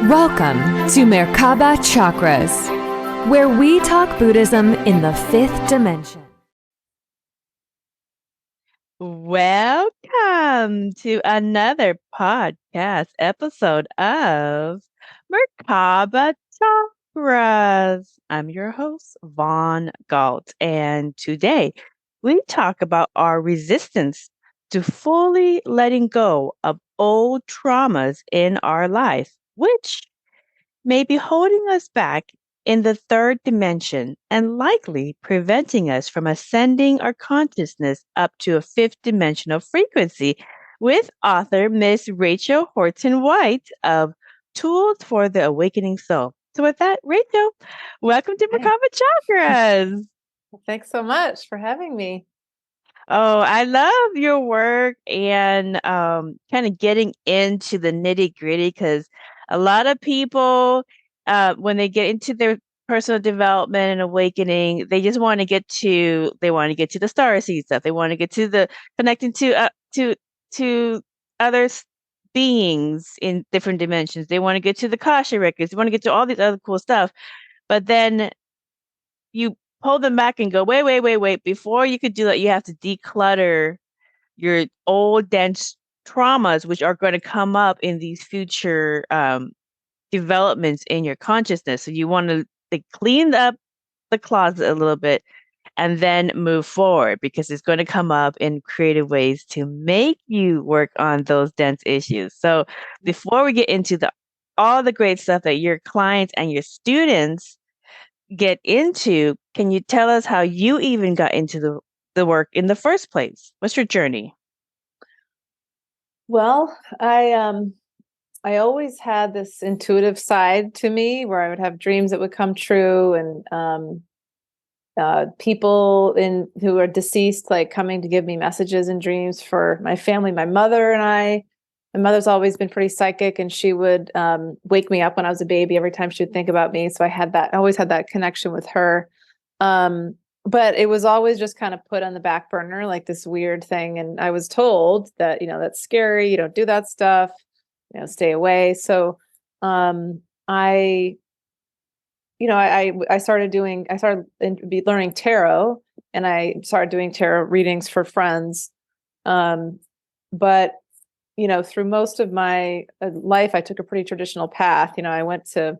Welcome to Merkaba Chakras, where we talk Buddhism in the fifth dimension. Welcome to another podcast episode of Merkaba Chakras. I'm your host, Vaughn Galt, and today we talk about our resistance to fully letting go of old traumas in our life, which may be holding us back in the third dimension and likely preventing us from ascending our consciousness up to a fifth dimensional frequency with author Miss Rachel Horton White of Tools for the Awakening Soul. So with that, Rachel, welcome to Merkaba Chakras. Thanks so much for having me. Oh, I love your work and kind of getting into the nitty gritty because a lot of people, when they get into their personal development and awakening, they just want to get to the star seed stuff. They want to get to the connecting to other beings in different dimensions. They want to get to the Akashic Records. They want to get to all these other cool stuff, but then you pull them back and go, wait. Before you could do that, you have to declutter your old dense traumas, which are going to come up in these future developments in your consciousness. So you want to clean up the closet a little bit and then move forward because it's going to come up in creative ways to make you work on those dense issues. So before we get into all the great stuff that your clients and your students get into, can you tell us how you even got into the work in the first place? What's your journey? Well, I always had this intuitive side to me where I would have dreams that would come true, and people who are deceased like coming to give me messages in dreams for my family, my mother and I. My mother's always been pretty psychic, and she would wake me up when I was a baby every time she would think about me. So I always had that connection with her. But it was always just kind of put on the back burner, like this weird thing. And I was told that, that's scary. You don't do that stuff, stay away. So I started learning tarot, and I started doing tarot readings for friends. But through most of my life, I took a pretty traditional path. I went to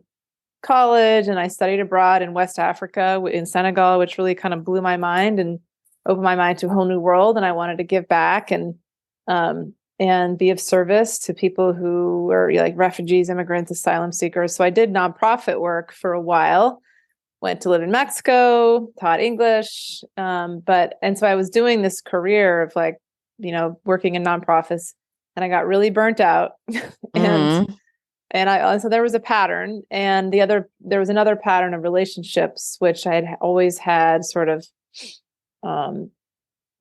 college and I studied abroad in West Africa, in Senegal, which really kind of blew my mind and opened my mind to a whole new world. And I wanted to give back and be of service to people who were like refugees, immigrants, asylum seekers. So I did nonprofit work for a while, went to live in Mexico, taught English. And so I was doing this career of working in nonprofits. And I got really burnt out. So there was a pattern, and there was another pattern of relationships, which I had always had sort of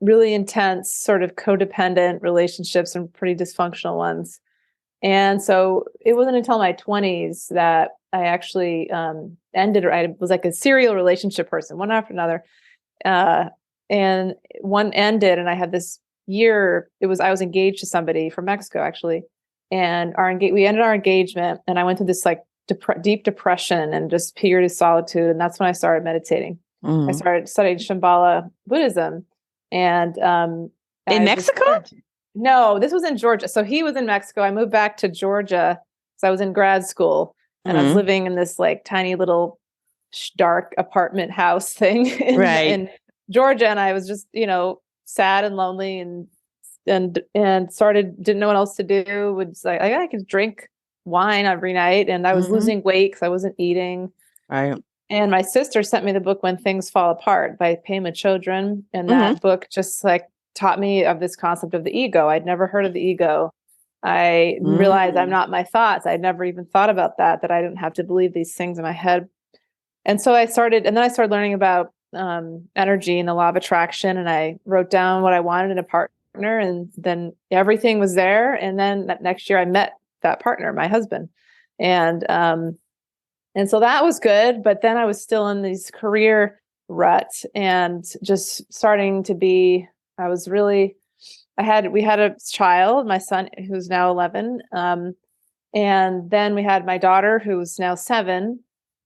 really intense sort of codependent relationships and pretty dysfunctional ones. And so it wasn't until my 20s that I actually ended, or I was like a serial relationship person, one after another. And one ended, and I had this year, I was engaged to somebody from Mexico, actually. And we ended our engagement, and I went through this deep depression and just period of solitude. And that's when I started meditating. I started studying Shambhala Buddhism. And in Mexico? No, this was in Georgia. So he was in Mexico. I moved back to Georgia because I was in grad school, and I was living in this tiny little dark apartment house thing in Georgia. And I was just, sad and lonely and didn't know what else to do. I could drink wine every night, and I was losing weight because I wasn't eating. Right. And my sister sent me the book When Things Fall Apart by Pema Chodron. And that book just taught me of this concept of the ego. I'd never heard of the ego. I realized I'm not my thoughts. I'd never even thought about that I didn't have to believe these things in my head. And so I started learning about energy and the law of attraction. And I wrote down what I wanted in a partner, and then everything was there. And then that next year I met that partner, my husband. And so that was good. But then I was still in these career rut and just starting to be, we had a child, my son, who's now 11. And then we had my daughter, who's now 7.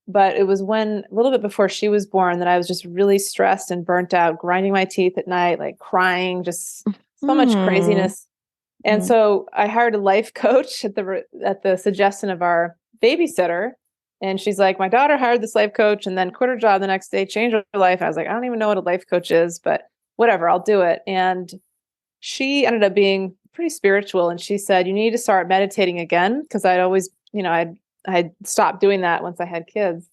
But it was a little bit before she was born, that I was just really stressed and burnt out, grinding my teeth at night, like crying, just so much craziness. And so I hired a life coach at the suggestion of our babysitter. And she's like, my daughter hired this life coach and then quit her job the next day, changed her life. I was like, I don't even know what a life coach is, but whatever, I'll do it. And she ended up being pretty spiritual. And she said, you need to start meditating again. Cause I'd always, I'd stopped doing that once I had kids.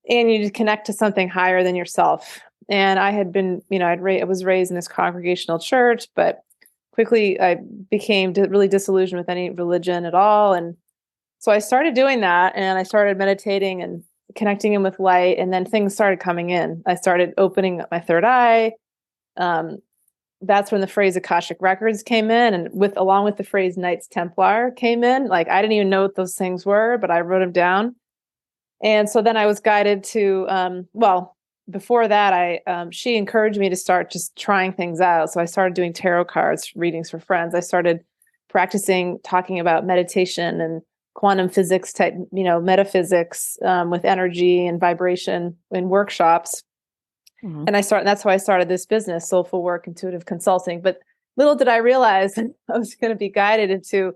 And you need to connect to something higher than yourself. And I had been, I was raised in this congregational church, but quickly I became really disillusioned with any religion at all. And so I started doing that, and I started meditating and connecting in with light. And then things started coming in. I started opening up my third eye. That's when the phrase Akashic Records came in, and along with the phrase Knights Templar came in. Like, I didn't even know what those things were, but I wrote them down. And so then I was guided to, before that, she encouraged me to start just trying things out. So I started doing tarot cards readings for friends. I started practicing talking about meditation and quantum physics type, metaphysics with energy and vibration in workshops. Mm-hmm. And that's how I started this business, Soulful Work Intuitive Consulting. But little did I realize I was going to be guided into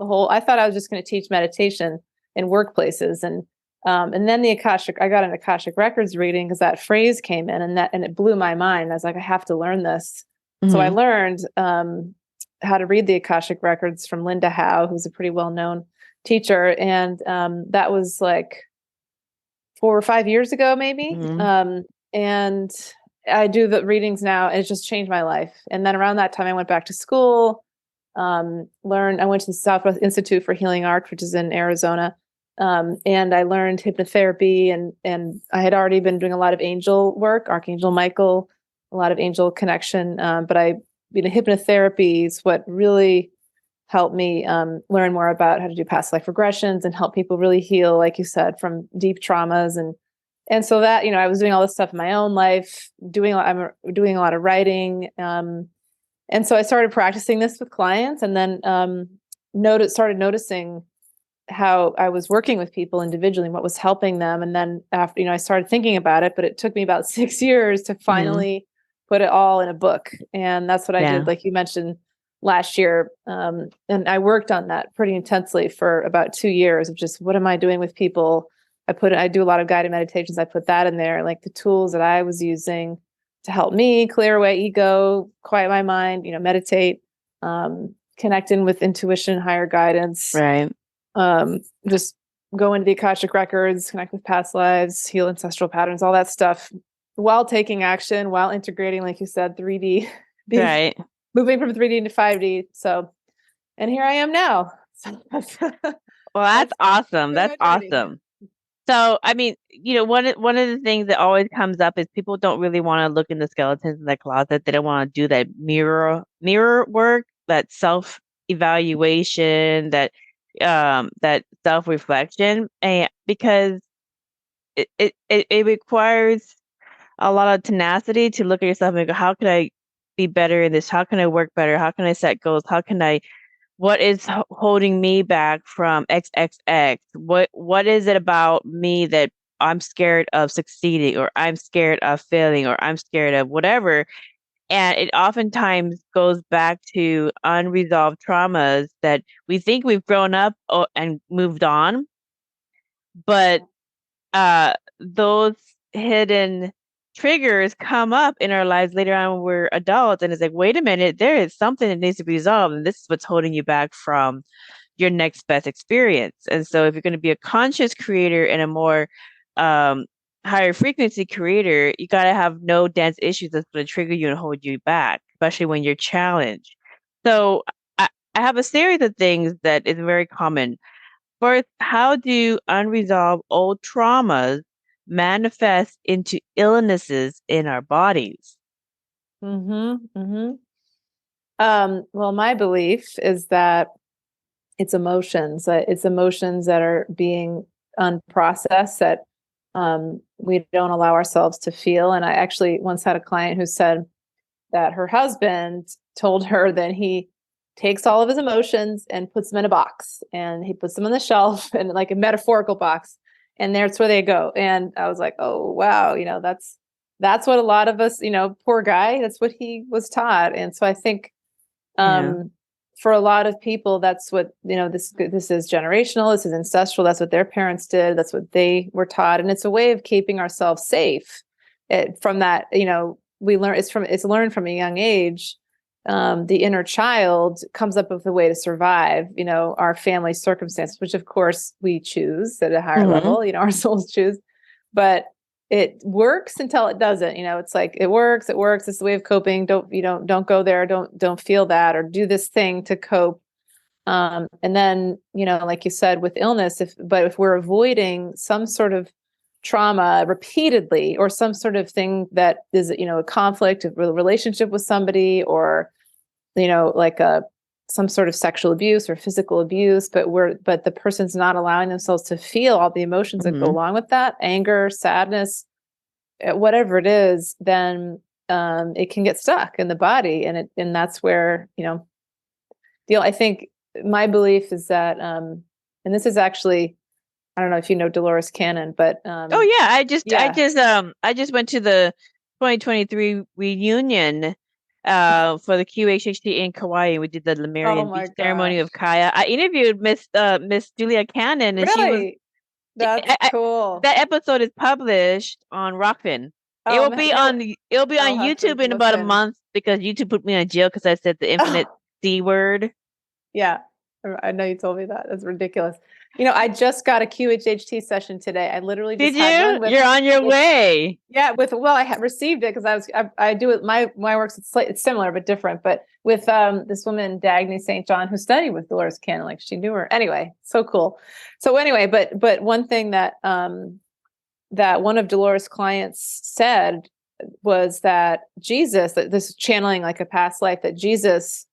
I thought I was just going to teach meditation in workplaces. And then I got an Akashic Records reading because that phrase came in, and it blew my mind. I was like, I have to learn this. Mm-hmm. So I learned how to read the Akashic Records from Linda Howe, who's a pretty well-known teacher. And that was like 4 or 5 years ago, maybe. Mm-hmm. And I do the readings now, and it just changed my life. And then around that time, I went back to school, I went to the Southwest Institute for Healing Arts, which is in Arizona. And I learned hypnotherapy, and I had already been doing a lot of angel work, Archangel Michael, a lot of angel connection. But hypnotherapy is what really helped me learn more about how to do past life regressions and help people really heal, like you said, from deep traumas. And so that, I was doing all this stuff in my own life, I'm doing a lot of writing. And so I started practicing this with clients, and then started noticing how I was working with people individually and what was helping them. And then after, I started thinking about it, but it took me about 6 years to finally put it all in a book. And that's what I did, like you mentioned, last year. And I worked on that pretty intensely for about 2 years of just, what am I doing with people? I do a lot of guided meditations. I put that in there, like the tools that I was using to help me clear away ego, quiet my mind, meditate, connect in with intuition, higher guidance. Right. Just go into the Akashic Records, connect with past lives, heal ancestral patterns, all that stuff, while taking action, while integrating, like you said, 3D, Right. moving from 3D into 5D. So, and here I am now. Well, that's awesome. That's awesome. So, I mean, one of the things that always comes up is people don't really want to look in the skeletons in the closet. They don't want to do that mirror work, that self evaluation, that self reflection, and because it requires a lot of tenacity to look at yourself and go, how can I be better in this? How can I work better? How can I set goals? What is holding me back from XXX? What is it about me that I'm scared of succeeding, or I'm scared of failing, or I'm scared of whatever? And it oftentimes goes back to unresolved traumas that we think we've grown up and moved on, but those hidden triggers come up in our lives later on when we're adults, and it's like, wait a minute, there is something that needs to be resolved, and this is what's holding you back from your next best experience. And so if you're going to be a conscious creator and a more higher frequency creator, you got to have no dense issues that's going to trigger you and hold you back, especially when you're challenged. So I have a series of things that is very common. First, how do unresolved old traumas manifest into illnesses in our bodies? Well, my belief is that it's emotions. It's emotions that are being unprocessed, that we don't allow ourselves to feel. And I actually once had a client who said that her husband told her that he takes all of his emotions and puts them in a box, and he puts them on the shelf and like a metaphorical box, and that's where they go. And I was like, oh wow, that's what a lot of us, poor guy, that's what he was taught. And so I think for a lot of people, that's what, this is generational, this is ancestral, that's what their parents did, that's what they were taught, and it's a way of keeping ourselves safe from that. We learn it's learned from a young age. The inner child comes up with a way to survive, our family circumstances, which of course we choose at a higher level, our souls choose, but it works until it doesn't. It's like it works. It's the way of coping. Don't go there. Don't feel that, or do this thing to cope. And then, like you said, with illness, if we're avoiding some sort of trauma repeatedly, or some sort of thing that is, a conflict, a relationship with somebody, or, like some sort of sexual abuse or physical abuse, but the person's not allowing themselves to feel all the emotions that go along with that, anger, sadness, whatever it is, then it can get stuck in the body. And that's where, I think my belief is that, and this is actually, I don't know if you know Dolores Cannon, but oh yeah, I just went to the 2023 reunion for the QHHT in Kauai. We did the Lemurian beach ceremony of Kaya. I interviewed Miss Julia Cannon, and she was really, that's cool. That episode is published on Rokfin. It will be on YouTube in about a month, because YouTube put me on jail because I said the infinite C word. Yeah, I know you told me that. That's ridiculous. I just got a QHHT session today. I literally just had one. You're on your way. Yeah, I had received it because I do it. My work's it's similar but different. But with this woman Dagny St. John, who studied with Dolores Cannon, like she knew her. Anyway, so cool. So anyway, but one thing that that one of Dolores' clients said was that Jesus, that this is channeling like a past life, that Jesus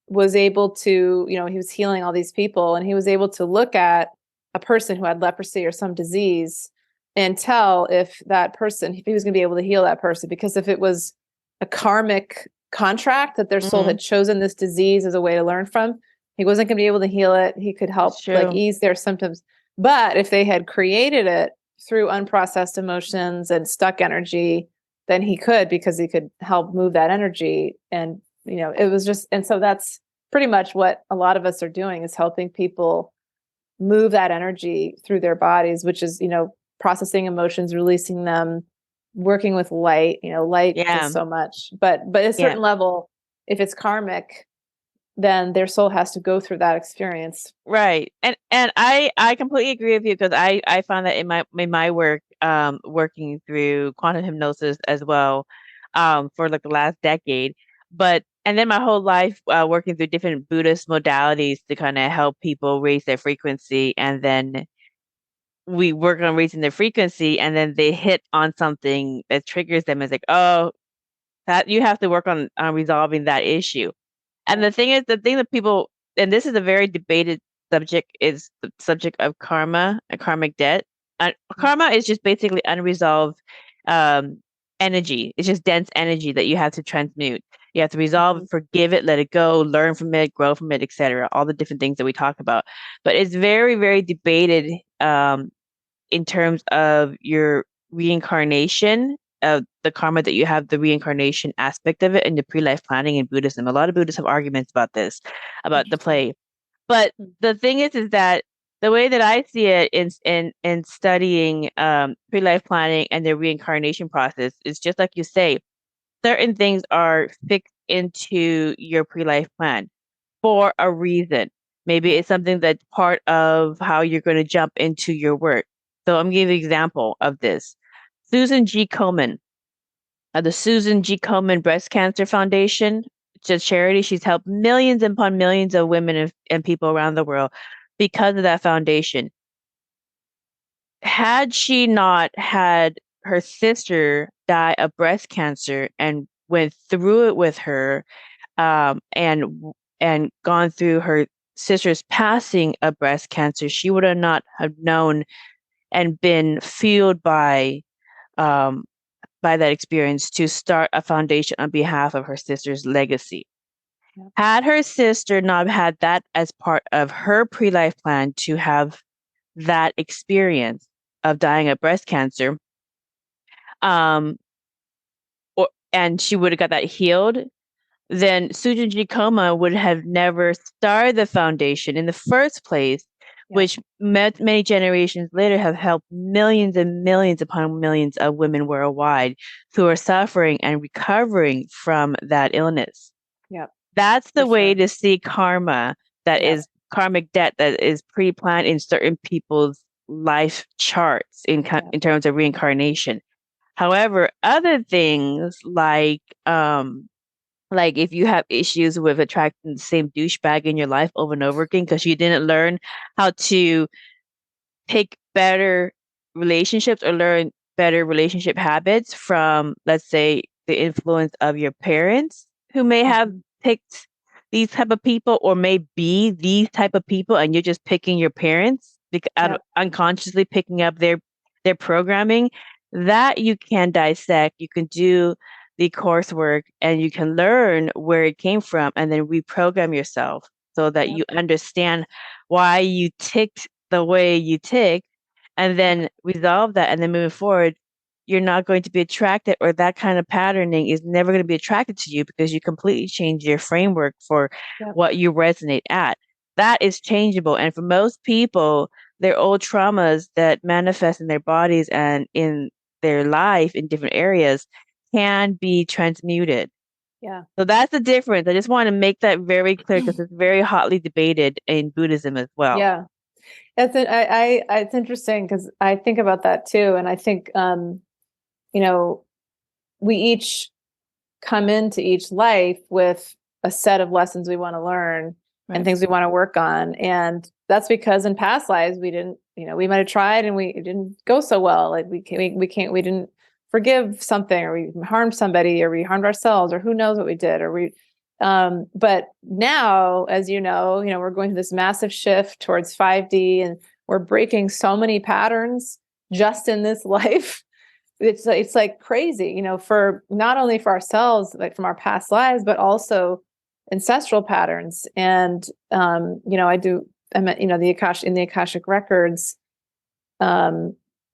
was able to, he was healing all these people, and he was able to look at a person who had leprosy or some disease and tell if that person, if he was going to be able to heal that person, because if it was a karmic contract that their soul had chosen this disease as a way to learn from, he wasn't going to be able to heal it. He could help like ease their symptoms. But if they had created it through unprocessed emotions and stuck energy, then he could, because he could help move that energy. And it was just, and so that's pretty much what a lot of us are doing, is helping people move that energy through their bodies, which is, processing emotions, releasing them, working with light. Light does so much, but at a certain level, if it's karmic, then their soul has to go through that experience. Right. And I completely agree with you, because I found that in my work, working through quantum hypnosis as well, for like the last decade. And then my whole life working through different Buddhist modalities to kind of help people raise their frequency. And then we work on raising their frequency, and then they hit on something that triggers them. It's like, oh, that you have to work on resolving that issue. And the thing that people, and this is a very debated subject, is the subject of karma and karmic debt. Karma is just basically unresolved energy. It's just dense energy that you have to transmute. You have to resolve, forgive it, let it go, learn from it, grow from it, etc. All the different things that we talk about. But it's very, very debated in terms of your reincarnation, of the karma that you have, the reincarnation aspect of it, and the pre-life planning in Buddhism. A lot of Buddhists have arguments about this, about the play. But the thing is that the way that I see it in studying pre-life planning and the reincarnation process is just like you say, certain things are fixed into your pre-life plan for a reason. Maybe it's something that's part of how you're going to jump into your work. So I'm giving an example of this. Susan G. Komen, the Susan G. Komen Breast Cancer Foundation, it's a charity. She's helped millions upon millions of women and people around the world because of that foundation. Had she not had her sister die of breast cancer and went through it with her, and gone through her sister's passing of breast cancer, she would have not have known and been fueled by that experience to start a foundation on behalf of her sister's legacy. Yeah. Had her sister not had that as part of her pre-life plan to have that experience of dying of breast cancer, and she would have got that healed, then Sujin G Koma would have never started the foundation in the first place, which many generations later have helped millions and millions upon millions of women worldwide who are suffering and recovering from that illness. Yeah. That's the For way sure. to see karma that Yeah. is karmic debt that is pre-planned in certain people's life charts in terms of reincarnation. However, other things like if you have issues with attracting the same douchebag in your life over and over again because you didn't learn how to pick better relationships or learn better relationship habits from, let's say, the influence of your parents who may have picked these type of people or may be these type of people, and you're just picking your parents unconsciously picking up their programming, that you can dissect. You can do the coursework and you can learn where it came from and then reprogram yourself so that you understand why you ticked the way you tick, and then resolve that, and then moving forward, you're not going to be attracted, or that kind of patterning is never going to be attracted to you because you completely change your framework for what you resonate at. That is changeable. And for most people, their old traumas that manifest in their bodies and in their life in different areas can be transmuted. Yeah. So that's the difference. I just want to make that very clear because it's very hotly debated in Buddhism as well. Yeah. That's it. It's interesting because I think about that too. And I think, we each come into each life with a set of lessons we want to learn and things we want to work on. And that's because in past lives, we didn't, we might've tried and it didn't go so well. Like we didn't forgive something, or we harmed somebody, or we harmed ourselves, or who knows what we did, but now, as we're going through this massive shift towards 5D, and we're breaking so many patterns just in this life. It's like crazy, for not only for ourselves, like from our past lives, but also ancestral patterns. And, I'm at, in the Akashic Records,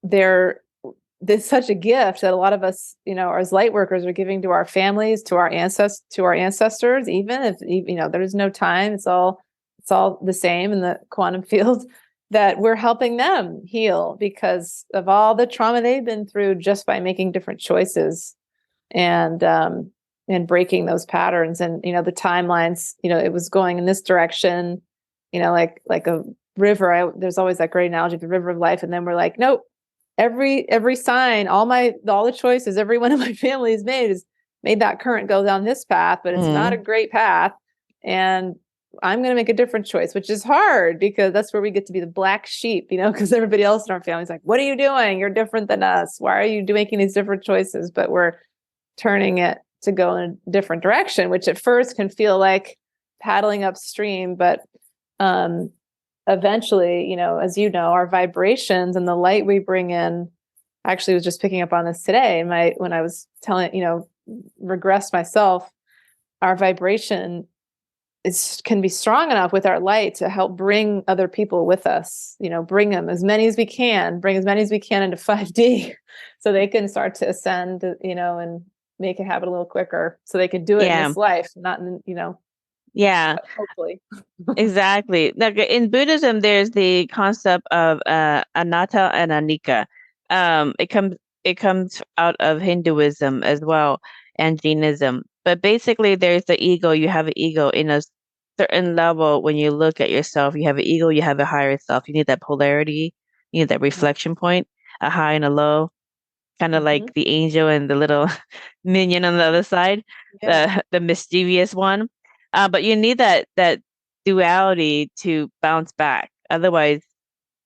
there's such a gift that a lot of us, as light workers are giving to our families, to our ancestors, even if, there's no time, it's all the same in the quantum field, that we're helping them heal because of all the trauma they've been through just by making different choices and breaking those patterns. And, the timelines, it was going in this direction, like a river. There's always that great analogy of the river of life. And then we're like, nope, every sign, all the choices every one of my family has made that current go down this path, but it's not a great path. And I'm going to make a different choice, which is hard because that's where we get to be the black sheep, because everybody else in our family is like, what are you doing? You're different than us. Why are you making these different choices? But we're turning it to go in a different direction, which at first can feel like paddling upstream. But eventually, as our vibrations and the light we bring in, actually was just picking up on this today. When I was telling, regressed myself, our vibration can be strong enough with our light to help bring other people with us, bring them as many as we can, into 5D so they can start to ascend, and make it happen a little quicker so they can do it in this life, not in, hopefully. Exactly. Like in Buddhism, there's the concept of Anata Anika. It comes out of Hinduism as well, and Jainism. But basically, there's the ego. You have an ego in a certain level. When you look at yourself, you have an ego. You have a higher self. You need that polarity. You need that reflection point, a high and a low, kind of like the angel and the little minion on the other side, the mischievous one. But you need that duality to bounce back. Otherwise,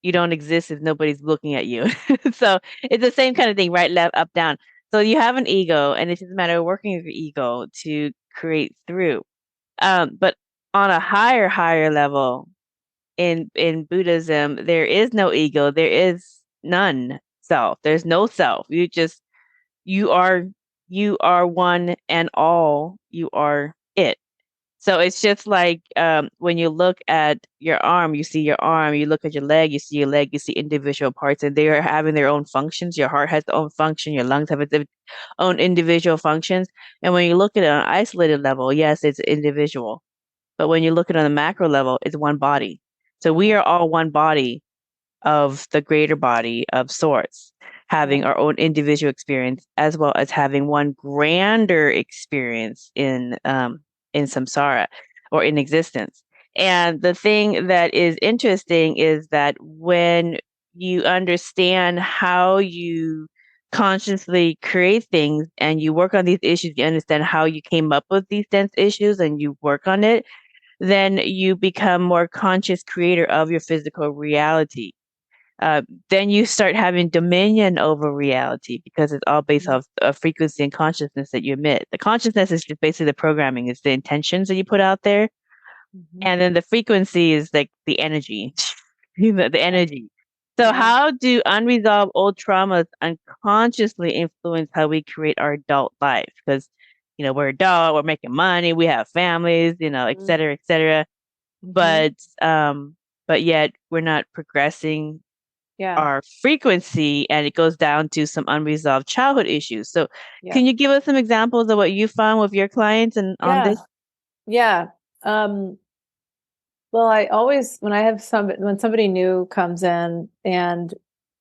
you don't exist if nobody's looking at you. So it's the same kind of thing, right, left, up, down. So you have an ego, and it's just a matter of working with your ego to create through. But on a higher level in Buddhism, there is no ego. There is none self. There's no self. You are one and all. You are it. So it's just like when you look at your arm, you see your arm. You look at your leg, you see your leg. You see individual parts, and they are having their own functions. Your heart has its own function. Your lungs have its own individual functions. And when you look at it on an isolated level, yes, it's individual. But when you look at it on the macro level, it's one body. So we are all one body of the greater body of sorts, having our own individual experience as well as having one grander experience in samsara or in existence. And the thing that is interesting is that when you understand how you consciously create things and you work on these issues, you understand how you came up with these dense issues and you work on it, then you become more conscious creator of your physical reality. Then you start having dominion over reality because it's all based off a frequency and consciousness that you emit. The consciousness is just basically the programming, it's the intentions that you put out there. And then the frequency is like the energy, the energy. So how do unresolved old traumas unconsciously influence how we create our adult life? Because, we're adult, we're making money, we have families, et cetera, et cetera. But yet we're not progressing our frequency, and it goes down to some unresolved childhood issues. So can you give us some examples of what you found with your clients and on this? Yeah. Well, I always, when somebody new comes in, and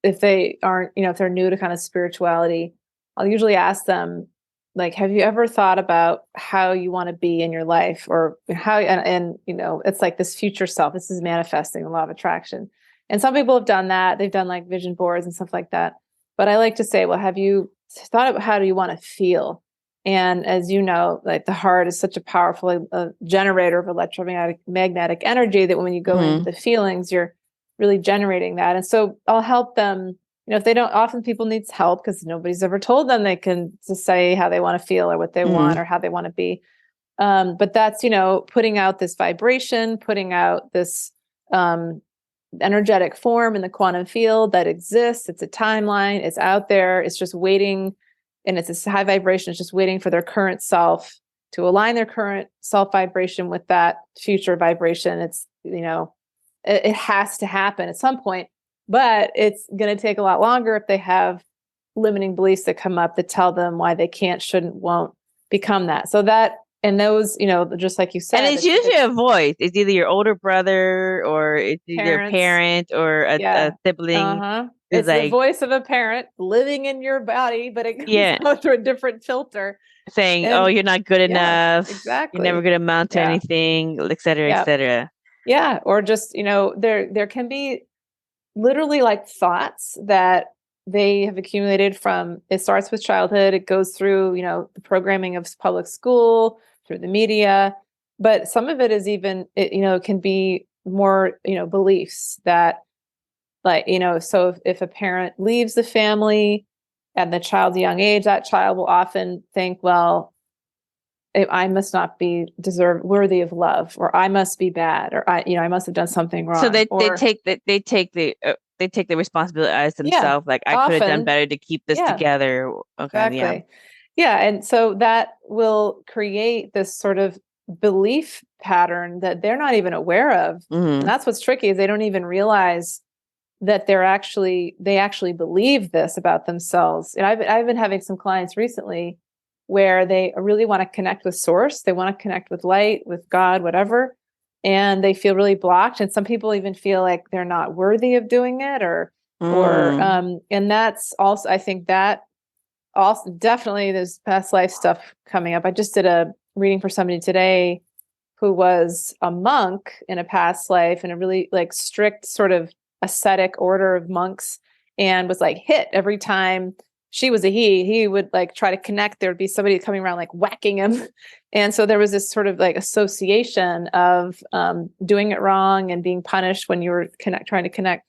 if they aren't, if they're new to kind of spirituality, I'll usually ask them, like, have you ever thought about how you want to be in your life, or how, and it's like this future self, this is manifesting the law of attraction. And some people have done that. They've done like vision boards and stuff like that. But I like to say, well, have you thought about how do you want to feel? And as you know, like the heart is such a powerful generator of electromagnetic energy that when you go into the feelings, you're really generating that. And so I'll help them, if they don't, often people need help because nobody's ever told them they can just say how they want to feel or what they want or how they want to be. But that's, putting out this vibration, putting out this energetic form in the quantum field that exists. It's a timeline. It's out there. It's just waiting. And it's a high vibration. It's just waiting for their current self to align their current self vibration with that future vibration. It's, it has to happen at some point, but it's going to take a lot longer if they have limiting beliefs that come up that tell them why they can't, shouldn't, won't become that. So that, and those, just like you said. And it's usually a voice. It's either your older brother or it's either a parent or a sibling. It's like, the voice of a parent living in your body, but it goes through a different filter. Saying, oh, you're not good enough. Exactly. You're never going to amount to anything, et cetera, et cetera. Yeah. Or just, there can be literally like thoughts that they have accumulated from, it starts with childhood. It goes through, the programming of public school, through the media, but some of it is even, it can be more, beliefs that, like, so if a parent leaves the family at the child's young age, that child will often think, well, I must not be worthy of love, or I must be bad, or I must have done something wrong. So they take the responsibility as themselves. Like, I could have done better to keep this together. Okay, exactly. Yeah. And so that will create this sort of belief pattern that they're not even aware of. And that's what's tricky, is they don't even realize that they actually believe this about themselves. And I've been having some clients recently where they really want to connect with source. They want to connect with light, with God, whatever. And they feel really blocked. And some people even feel like they're not worthy of doing it, and that's also, I think that also definitely there's past life stuff coming up. I just did a reading for somebody today who was a monk in a past life in a really like strict sort of ascetic order of monks, and was like hit every time she was a he would like try to connect. There would be somebody coming around like whacking him. And so there was this sort of like association of doing it wrong and being punished when you were trying to connect.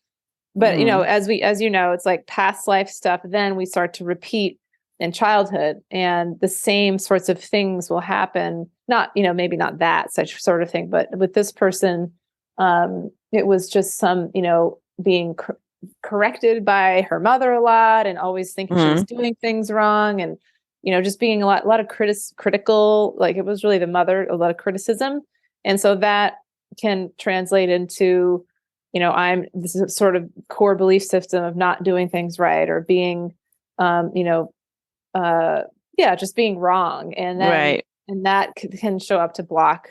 But as you know, it's like past life stuff. Then we start to repeat in childhood, and the same sorts of things will happen. Not, maybe not that such sort of thing, but with this person, it was just some, being corrected by her mother a lot and always thinking she was doing things wrong. And, just being a lot of critical, like it was really the mother, a lot of criticism. And so that can translate into, this is sort of core belief system of not doing things right, or being, just being wrong. And then, Right. and that can show up to block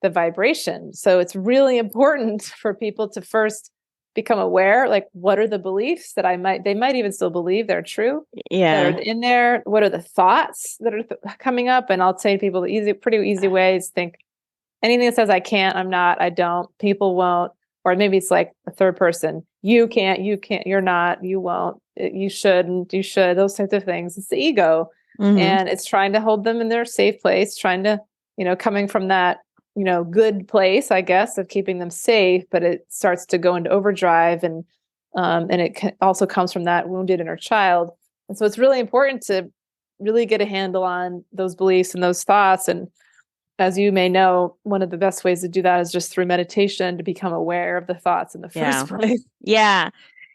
the vibration. So it's really important for people to first become aware, like, what are the beliefs that they might even still believe they're true, that are in there? What are the thoughts that are coming up? And I'll say to people, pretty easy ways, think anything that says I can't, I'm not, I don't, people won't, or maybe it's like a third person, you can't, you're not, you won't, you shouldn't, you should, those types of things. It's the ego. And it's trying to hold them in their safe place, trying to, coming from that, good place, I guess, of keeping them safe, but it starts to go into overdrive, and it also comes from that wounded inner child. And so it's really important to really get a handle on those beliefs and those thoughts. And as you may know, one of the best ways to do that is just through meditation, to become aware of the thoughts in the first place. Yeah.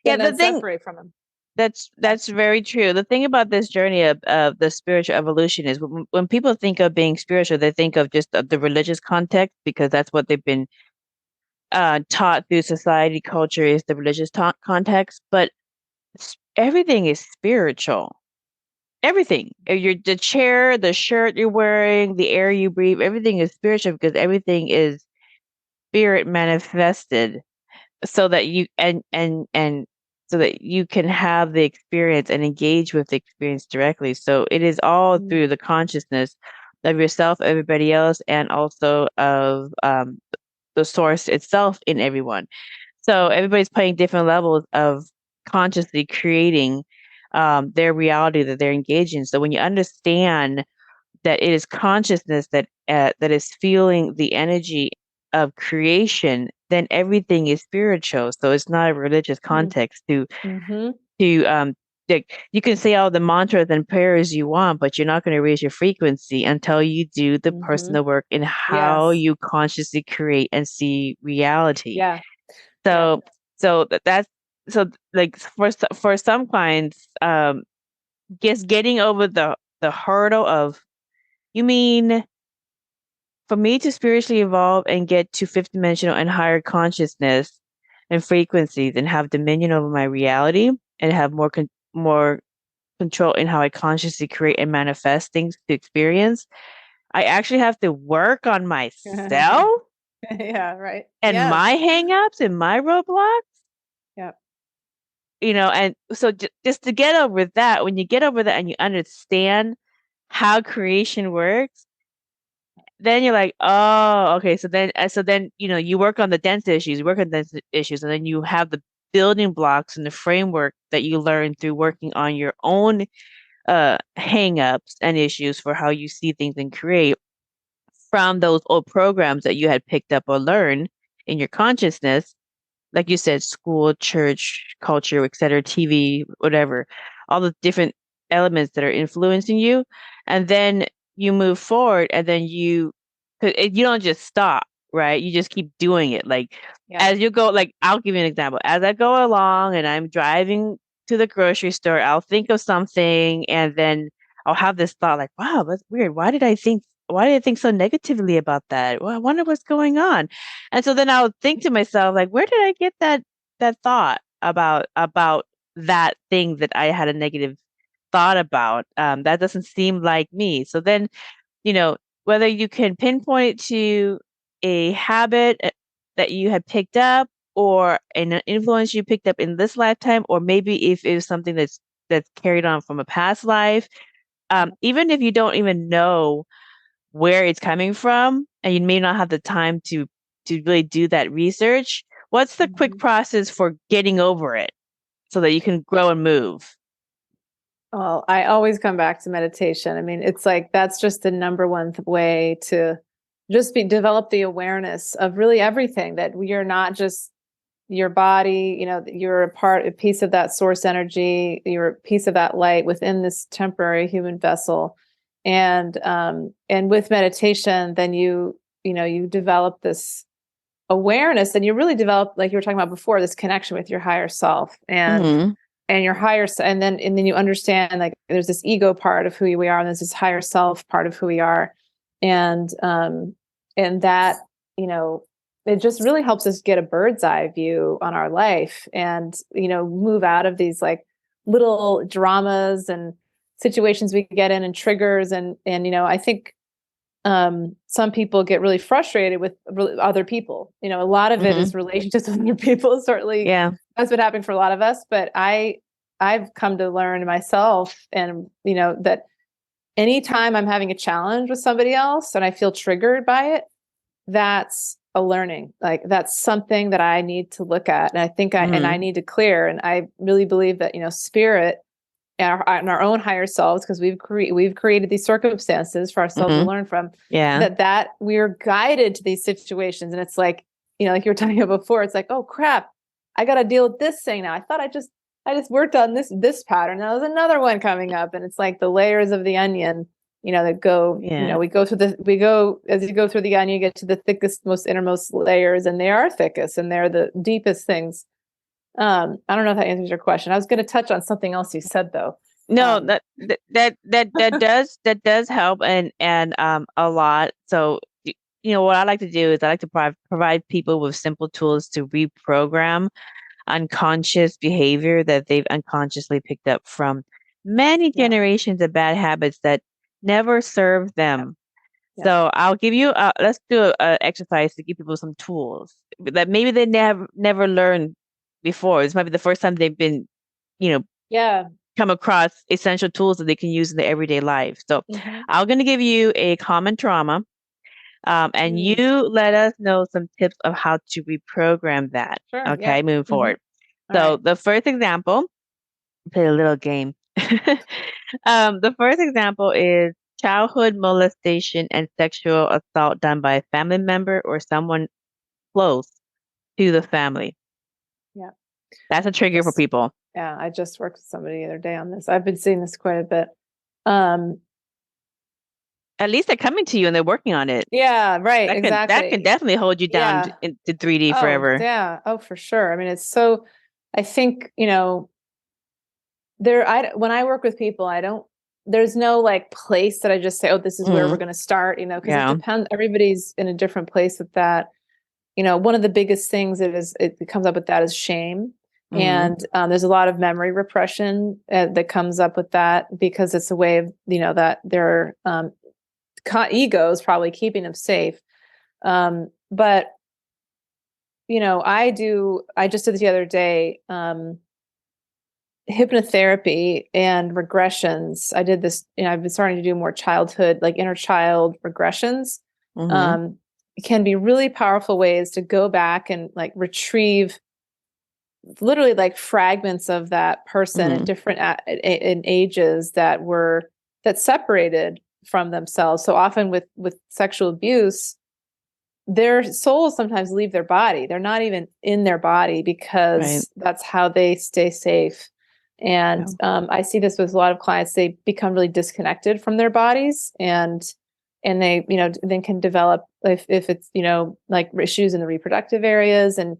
And then separate from them. That's very true. The thing about this journey of the spiritual evolution is when people think of being spiritual, they think of just the religious context, because that's what they've been taught through society, culture, is the religious context. But everything is spiritual. Everything. The chair, the shirt you're wearing, the air you breathe, everything is spiritual, because everything is spirit manifested, so that you and so that you can have the experience and engage with the experience directly. So it is all through the consciousness of yourself, everybody else, and also of the source itself in everyone. So everybody's playing different levels of consciously creating their reality that they're engaged in. So when you understand that it is consciousness that is feeling the energy of creation, then everything is spiritual. So it's not a religious context to you can say all the mantras and prayers you want, but you're not going to raise your frequency until you do the personal work in how you consciously create and see reality. So that's like for some clients, just getting over the hurdle of, you mean for me to spiritually evolve and get to fifth dimensional and higher consciousness and frequencies and have dominion over my reality and have more control in how I consciously create and manifest things to experience, I actually have to work on myself right. and my hangups and my roadblocks. And so just to get over that, when you get over that and you understand how creation works, then you're like, oh, okay. So then, you work on the dense issues, and then you have the building blocks and the framework that you learn through working on your own hang-ups and issues for how you see things and create from those old programs that you had picked up or learned in your consciousness. Like you said, school, church, culture, etc., TV, whatever, all the different elements that are influencing you. And then you move forward, and then you don't just stop, right? You just keep doing it. Like as you go, like I'll give you an example. As I go along and I'm driving to the grocery store, I'll think of something, and then I'll have this thought like, wow, that's weird. Why did I think so negatively about that? Well, I wonder what's going on. And so then I'll think to myself, like, where did I get that thought about that thing that I had a negative thought about? That doesn't seem like me. So then, whether you can pinpoint it to a habit that you had picked up, or an influence you picked up in this lifetime, or maybe if it was something that's carried on from a past life, even if you don't even know where it's coming from, and you may not have the time to really do that research, what's the quick process for getting over it so that you can grow and move? Well, I always come back to meditation. I mean, it's like that's just the number one way to just develop the awareness of really everything, that you're not just your body, you're a piece of that source energy, you're a piece of that light within this temporary human vessel. And with meditation, then you develop this awareness, and you really develop, like you were talking about before, this connection with your higher self. And and your and then you understand, like, there's this ego part of who we are, and there's this higher self part of who we are. And that, it just really helps us get a bird's eye view on our life, and, move out of these like little dramas and situations we get in and triggers. And, I think some people get really frustrated with other people. A lot of it is relationships with other people. Certainly, that's what happened for a lot of us. But I've come to learn myself, and that anytime I'm having a challenge with somebody else and I feel triggered by it, that's a learning. Like, that's something that I need to look at, and I think I need to clear. And I really believe that spirit and our own higher selves, because we've created these circumstances for ourselves to learn from. That we're guided to these situations, and it's like, like you were talking about before, it's like, oh crap, I got to deal with this thing now. I thought I just worked on this pattern. Now there's another one coming up, and it's like the layers of the onion, that go. We go as you go through the onion, you get to the thickest, most innermost layers, and they are thickest, and they're the deepest things. I don't know if that answers your question. I was going to touch on something else you said, though. No, that does help, and a lot. So what I like to do is I like to provide people with simple tools to reprogram unconscious behavior that they've unconsciously picked up from many generations of bad habits that never served them. So I'll give you let's do a exercise to give people some tools that maybe they never learned before. This might be the first time they've been come across essential tools that they can use in their everyday life. So I'm going to give you a common trauma, and you let us know some tips of how to reprogram that. Sure, okay, moving forward. All So right. the first example, play a little game. The first example is childhood molestation and sexual assault done by a family member or someone close to the family. Yeah. That's a trigger for people. Yeah, I just worked with somebody the other day on this. I've been seeing this quite a bit. At least they're coming to you and they're working on it. Yeah, right. Exactly. That can definitely hold you down into 3D forever. Yeah. Oh, for sure. I mean, it's so, I think, when I work with people, there's no like place that I just say, oh, this is where we're going to start, because it depends. Everybody's in a different place with that. One of the biggest things it comes up with that is shame. And there's a lot of memory repression that comes up with that, because it's a way of, that their ego is probably keeping them safe. But, I just did this the other day, hypnotherapy and regressions. I did this, I've been starting to do more childhood, like inner child regressions. It can be really powerful ways to go back and like retrieve literally like fragments of that person at different in ages that separated from themselves. So often with sexual abuse, their souls sometimes leave their body. They're not even in their body, because that's how they stay safe. And I see this with a lot of clients. They become really disconnected from their bodies, and they, then can develop if it's, like issues in the reproductive areas, and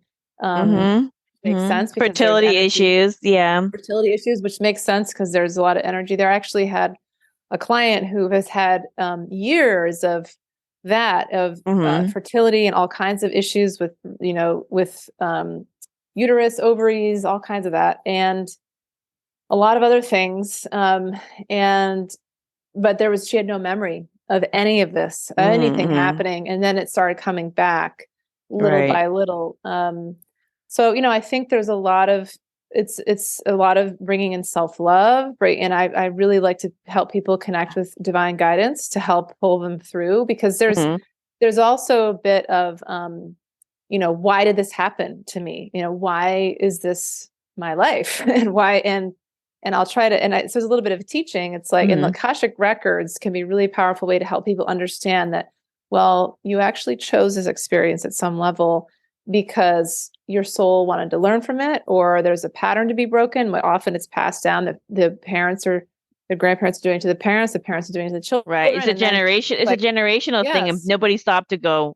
makes sense. Fertility issues. Fertility issues, which makes sense because there's a lot of energy there. I actually had a client who has had years of fertility and all kinds of issues with, with uterus, ovaries, all kinds of that, and a lot of other things. But she had no memory of any of this, anything happening. And then it started coming back little by little. So, I think there's a lot of, it's a lot of bringing in self-love, right? And I really like to help people connect with divine guidance to help pull them through, because there's also a bit of, why did this happen to me? Why is this my life? And why, and I'll try to, so there's a little bit of teaching. It's like, in the Akashic Records can be a really powerful way to help people understand that, well, you actually chose this experience at some level because your soul wanted to learn from it, or there's a pattern to be broken. But often it's passed down, that the parents or the grandparents are doing it to the parents are doing it to the children. Right. It's a generation. It's a generational thing, and nobody stopped to go,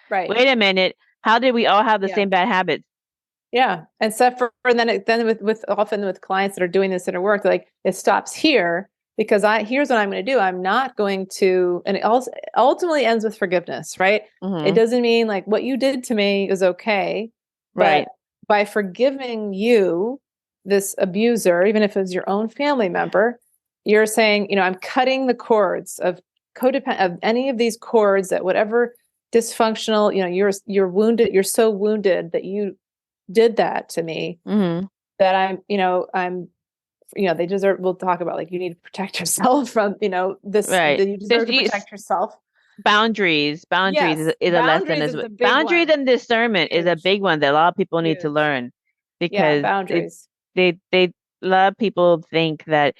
wait a minute. How did we all have the same bad habits? Yeah. And so and then with often with clients that are doing this inner work, like it stops here because here's what I'm going to do. I'm not going to, and it also ultimately ends with forgiveness, right? It doesn't mean like what you did to me is okay, Right. but by forgiving you, this abuser, even if it's your own family member, you're saying, I'm cutting the cords of of any of these cords that whatever dysfunctional, you're wounded, you're so wounded that you did that to me that they deserve, we'll talk about like, you need to protect yourself from, Right. that you deserve to protect yourself. Boundaries Yes. is a lesson Boundaries as is well. a big Boundaries one. and discernment is a Huge, big one that a lot of people need to huge. learn, Yeah. because Boundaries. they a lot of people think that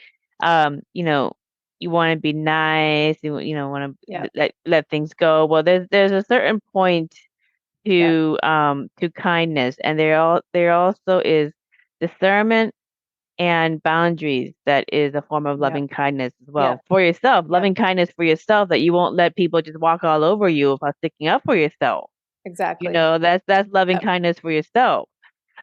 you want to be nice, want Yeah. to let things go. Well, there's a certain point Yeah. to kindness, and there also is discernment and boundaries that is a form of Yeah. loving kindness as Yeah. well for yourself. Yeah. Loving kindness for yourself, that you won't let people just walk all over you without sticking up for yourself. Exactly. That's loving Yep. kindness for yourself,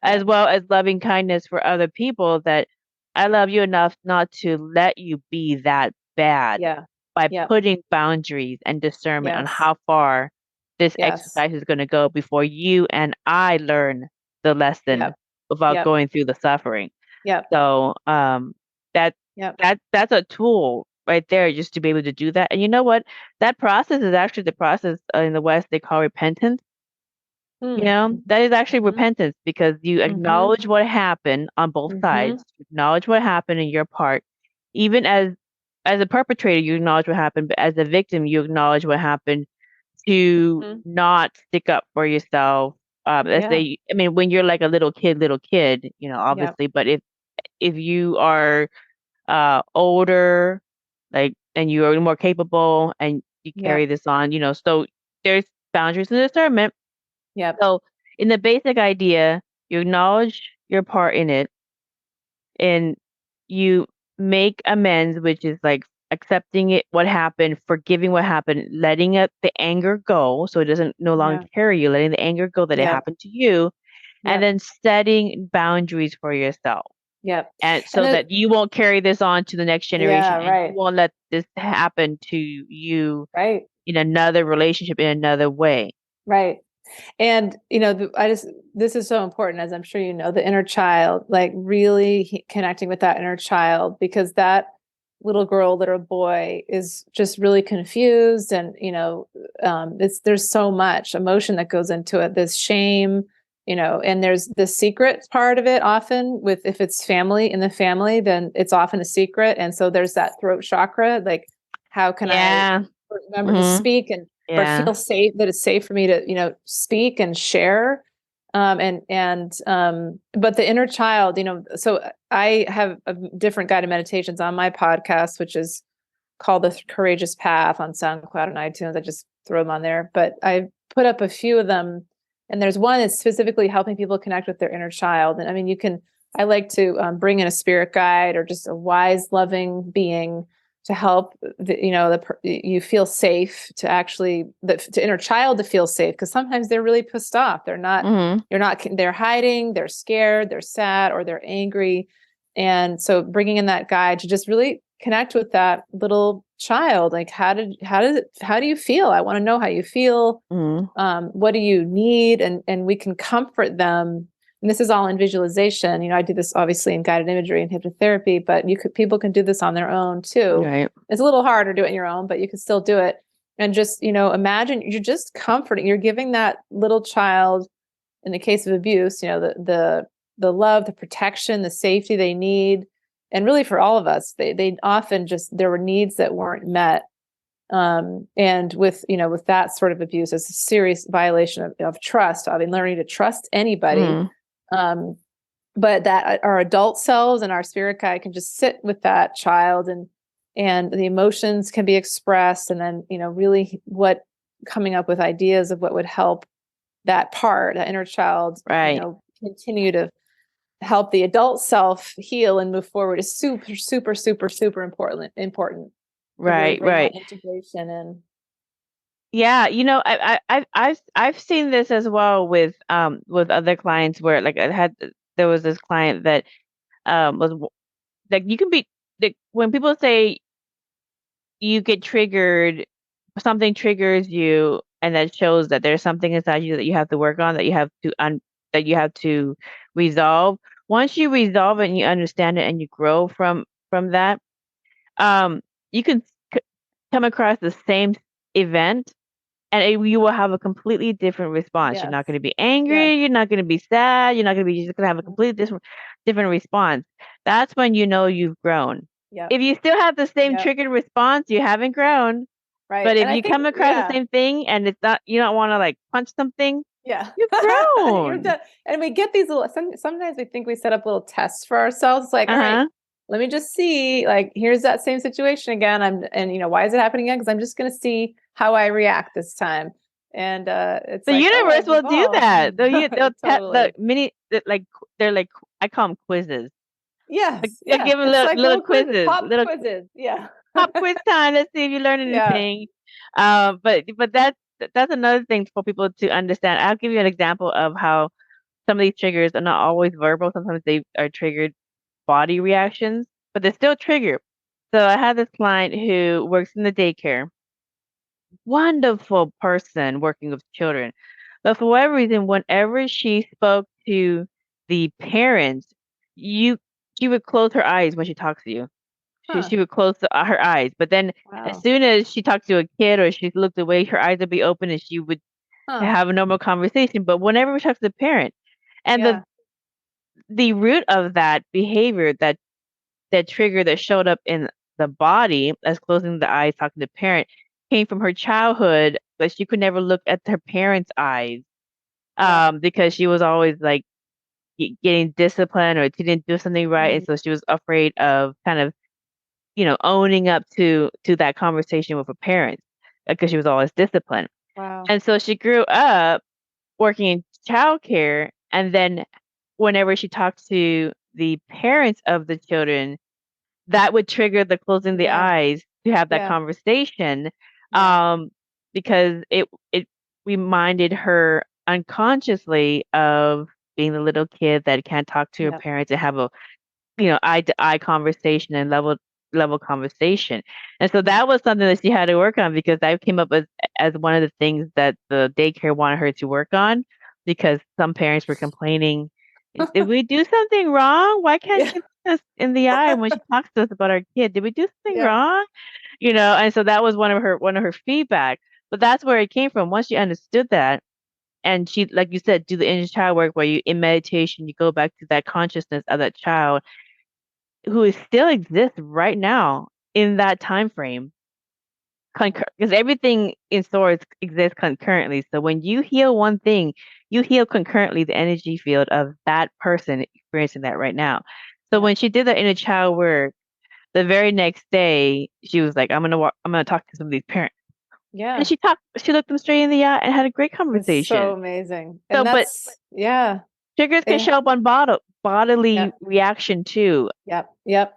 as Yep. well as loving kindness for other people, that I love you enough not to let you be that bad Yeah. by Yep. putting boundaries and discernment on Yes. how far this Yes. exercise is going to go before you and I learn the lesson Yep. without Yep. going through the suffering. Yep. So that Yep. that's a tool right there, just to be able to do that. And you know what? That process is actually the process in the West they call repentance. Mm. That is actually Mm-hmm. repentance, because you Mm-hmm. acknowledge what happened on both Mm-hmm. sides. You acknowledge what happened in your part. Even as a perpetrator, you acknowledge what happened, but as a victim, you acknowledge what happened, to Mm-hmm. not stick up for yourself. Let's Yeah. say, I mean, when you're like a little kid, Yep. obviously, but if you are older, like, and you are more capable and you carry Yep. this on, so there's boundaries and discernment. Yep. So in the basic idea, you acknowledge your part in it, and you make amends, which is like accepting it, what happened, forgiving what happened, letting the anger go, so it doesn't no longer Yeah. carry you, letting the anger go that it Yep. happened to you, and Yep. then setting boundaries for yourself, Yep. and And so then, that you won't carry this on to the next generation, yeah, and you right. won't let this happen to you Right. in another relationship in another way. Right. And this is so important, as I'm sure you know, the inner child, like really connecting with that inner child, because that little girl, little boy is just really confused, and there's so much emotion that goes into it. This shame, and there's the secret part of it. Often, with if it's family in the family, then it's often a secret, and so there's that throat chakra. Like, how can I Yeah. remember to Hmm. speak and or Yeah. feel safe, that it's safe for me to speak and share, but the inner child, so I have different guided meditations on my podcast, which is called The Courageous Path, on SoundCloud and iTunes. I just throw them on there, but I put up a few of them, and there's one that's specifically helping people connect with their inner child. And I mean, I like to bring in a spirit guide or just a wise, loving being to help you feel safe, to actually the inner child to feel safe, because sometimes they're really pissed off. Hmm. They're hiding, they're scared, they're sad, or they're angry. And so bringing in that guide to just really connect with that little child, like how do you feel? I want to know how you feel. Hmm. What do you need? And we can comfort them. And this is all in visualization. I do this obviously in guided imagery and hypnotherapy, but people can do this on their own too. Right. It's a little harder to do it on your own, but you can still do it. And just, imagine you're just comforting, you're giving that little child, in the case of abuse, the love, the protection, the safety they need. And really for all of us, they often just, there were needs that weren't met. And with that sort of abuse, it's a serious violation of trust. I mean, learning to trust anybody. Hmm. Um, but that our adult selves and our spirit guide can just sit with that child, and the emotions can be expressed, and then really what coming up with ideas of what would help that inner child, Right. continue to help the adult self heal and move forward is super, super, super, super important to really Right. bring that Right. integration in. Yeah, I've seen this as well with other clients where like there was this client that was like you can be like when people say you get triggered, something triggers you, and that shows that there's something inside you that you have to work on, that you have to resolve. Once you resolve it and you understand it and you grow from that, um, you can c- come across the same event and you will have a completely different response. You're Yes. not going to be Yes. angry. You're not going to be sad. You're not going to be you're just going to have a completely different response. That's when you know you've grown. Yep. If you still have the same Yep. triggered response, you haven't grown. Right. But if And I you think, come across the yeah. same thing and it's not, you don't want to like punch something, Yeah. you've You're grown. done. And we get these little, sometimes we think we set up little tests for ourselves. It's like, all right, Uh-huh. let me just see, like, here's that same situation again. And why is it happening again? Because I'm just going to see how I react this time. And it's The like, oh, universe I've will do evolved. that. They'll Totally. they're like I call them quizzes. Like Yes. they'll Yeah. give them It's like little little quizzes, quizzes, pop little quizzes. Yeah. pop quiz time. Let's see if you learn Yeah. anything. But that's another thing for people to understand. I'll give you an example of how some of these triggers are not always verbal. Sometimes they are triggered body reactions, but they're still triggered. So I had this client who works in the daycare. Wonderful person working with children. But for whatever reason, whenever she spoke to the parents, you she would close her eyes when she talks to you. Huh. She would close her eyes, but then as Wow. soon as she talked to a kid or she looked away, her eyes would be open and she would Huh. have a normal conversation. But whenever we talk to the parent, and Yeah. the root of that behavior, that trigger that showed up in the body as closing the eyes, talking to the parent, came from her childhood, but she could never look at her parents' eyes, Yeah. because she was always like getting disciplined or she didn't do something right, and Mm. so she was afraid of kind of owning up to that conversation with her parents because she was always disciplined. Wow. And so she grew up working in childcare, and then whenever she talked to the parents of the children, that would trigger the closing the Yeah. eyes to have that Yeah. conversation, Yeah. because it reminded her unconsciously of being the little kid that can't talk to her Yeah. parents and have a eye to eye conversation and level conversation. And so Yeah. that was something that she had to work on because that came up as one of the things that the daycare wanted her to work on because some parents were complaining, did we do something wrong? Why can't Yeah. she look us in the eye when she talks to us about our kid? Did we do something Yeah. wrong? And so that was one of her feedback. But that's where it came from. Once she understood that, and she, like you said, do the inner child work where you in meditation, you go back to that consciousness of that child who still exists right now in that time frame, because everything in source exists concurrently. So when you heal one thing, you heal concurrently the energy field of that person experiencing that right now. So Yeah. when she did that inner child work, the very next day she was like, I'm gonna talk to some of these parents. And Yeah. she looked them straight in the eye and had a great It's so conversation. amazing. So And but that's, yeah. triggers can Eh, show up on bodily Yep. reaction too. Yep. Yep.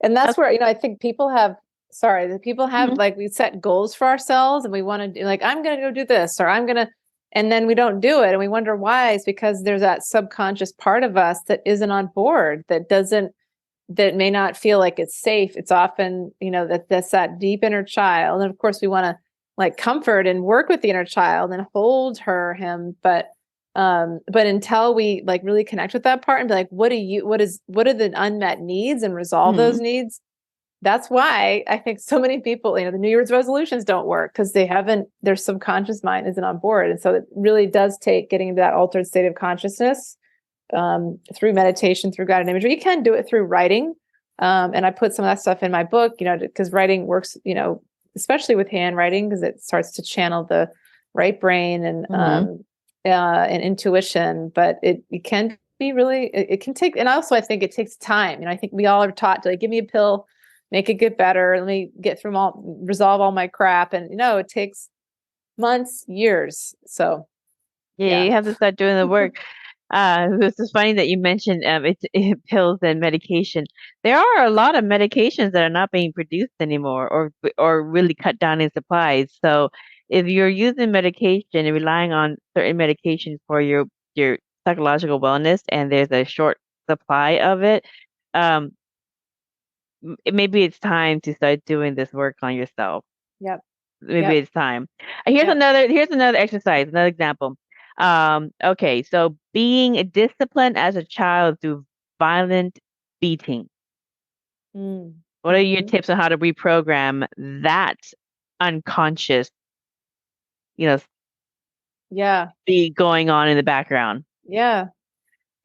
And that's That's, where, I think people have, sorry, the people have, mhm. like, we set goals for ourselves and we want to do, like, I'm going to go do this, or I'm going to, and then we don't do it. And we wonder why. It's because there's that subconscious part of us that isn't on board, that may not feel like it's safe. It's often, that's that deep inner child. And of course, we want to, like, comfort and work with the inner child and hold him. But until we, like, really connect with that part and be like, what are the unmet needs, and resolve those Mhm. needs. That's why I think so many people, the New Year's resolutions don't work, because their subconscious mind isn't on board. And so it really does take getting into that altered state of consciousness, through meditation, through guided imagery. You can do it through writing. And I put some of that stuff in my book, because writing works, especially with handwriting, because it starts to channel the right brain Mhm. and intuition. But it can be really, it can take, and also I think it takes time. I think we all are taught to, like, give me a pill, make it get better. Let me get through resolve all my crap. And, it takes months, years. So Yeah, yeah. you have to start doing the work. This is funny that you mentioned pills and medication. There are a lot of medications that are not being produced anymore, or really cut down in supplies. So if you're using medication and relying on certain medications for your psychological wellness, and there's a short supply of it, um, maybe it's time to start doing this work on yourself. Yep. Maybe Yep. it's time. Here's Yep. another exercise, another example. Okay, so being disciplined as a child through violent beating. What are your Mm-hmm. tips on how to reprogram that unconscious, you know, Yeah. be going on in the background? Yeah.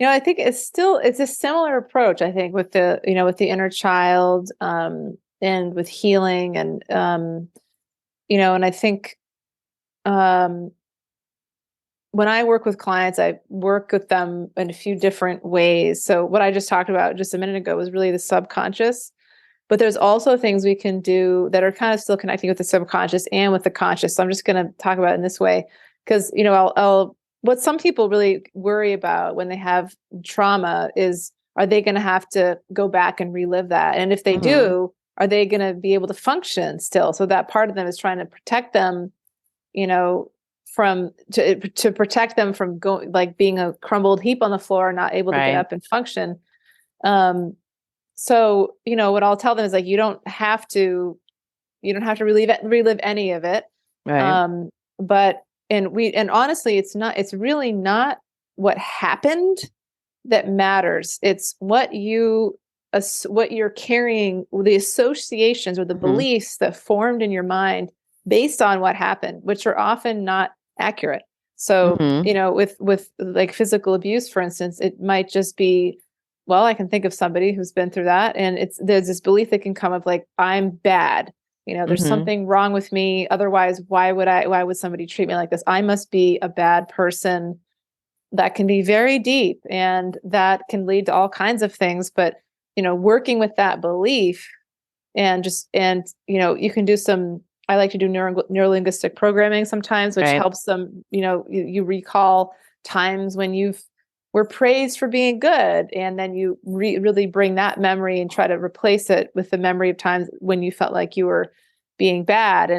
I think it's a similar approach, I think, with the inner child, and with healing and, and I think, um, when I work with clients, I work with them in a few different ways. So what I just talked about just a minute ago was really the subconscious, but there's also things we can do that are kind of still connecting with the subconscious and with the conscious. So I'm just going to talk about it in this way because, I'll what some people really worry about when they have trauma is, are they going to have to go back and relive that? And if they Mm-hmm. do, are they going to be able to function still? So that part of them is trying to protect them, you know, to protect them from going, like being a crumbled heap on the floor, not able to get Right. up and function. So, what I'll tell them is like, you don't have to relive any of it. Right. But, and honestly, it's really not what happened that matters. It's what you're carrying, the associations or the Mm-hmm. beliefs that formed in your mind based on what happened, which are often not accurate. So, Mm-hmm. with like physical abuse, for instance, it might just be, well, I can think of somebody who's been through that. And there's this belief that can come of like, I'm bad. There's Mm-hmm. something wrong with me. Otherwise, why would somebody treat me like this? I must be a bad person. That can be very deep and that can lead to all kinds of things. But, working with that belief you can do I like to do neurolinguistic programming sometimes, which Right. helps them, you recall times when were praised for being good. And then you really bring that memory and try to replace it with the memory of times when you felt like you were being bad.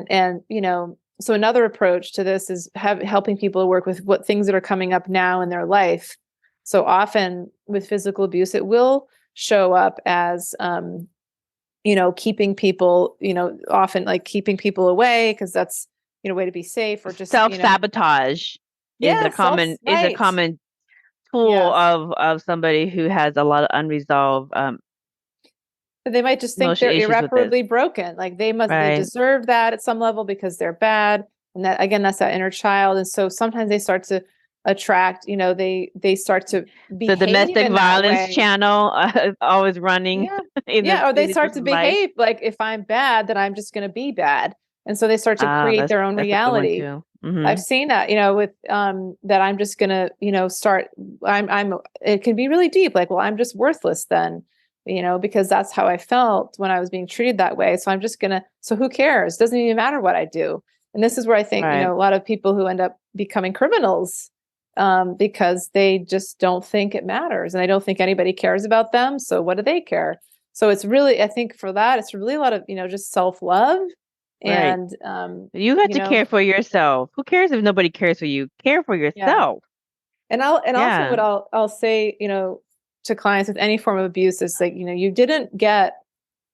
So another approach to this is helping people work with what things that are coming up now in their life. So often with physical abuse, it will show up as, keeping people, often like keeping people away because that's, a way to be safe, or just, Self-sabotage is yeah, a common right. tool Yes. of somebody who has a lot of unresolved They might just think emotional they're issues with this. irreparably broken. Like they Right. deserve that at some level because they're bad. And that, again, that's that inner child. And so sometimes they start to attract, they start to The behave domestic in that violence way. channel is always running Yeah. in Yeah. Or they this start to person's life. behave like, if I'm bad, then I'm just going to be bad. And so they start to create their own That's a good one reality. too. I've Mm-hmm. seen that, with that I'm just gonna, start. I'm. It can be really deep. Like, well, I'm just worthless then, because that's how I felt when I was being treated that way. So I'm just gonna. So who cares? Doesn't even matter what I do. And this is where I think, Right. a lot of people who end up becoming criminals, because they just don't think it matters, and they don't think anybody cares about them. So what do they care? So it's really, I think for that, it's really a lot of, just self-love. Right. And, You have to care for yourself. Who cares if nobody cares for you? Care for yeah. yourself. And also Yeah. what I'll say, to clients with any form of abuse is like, you didn't get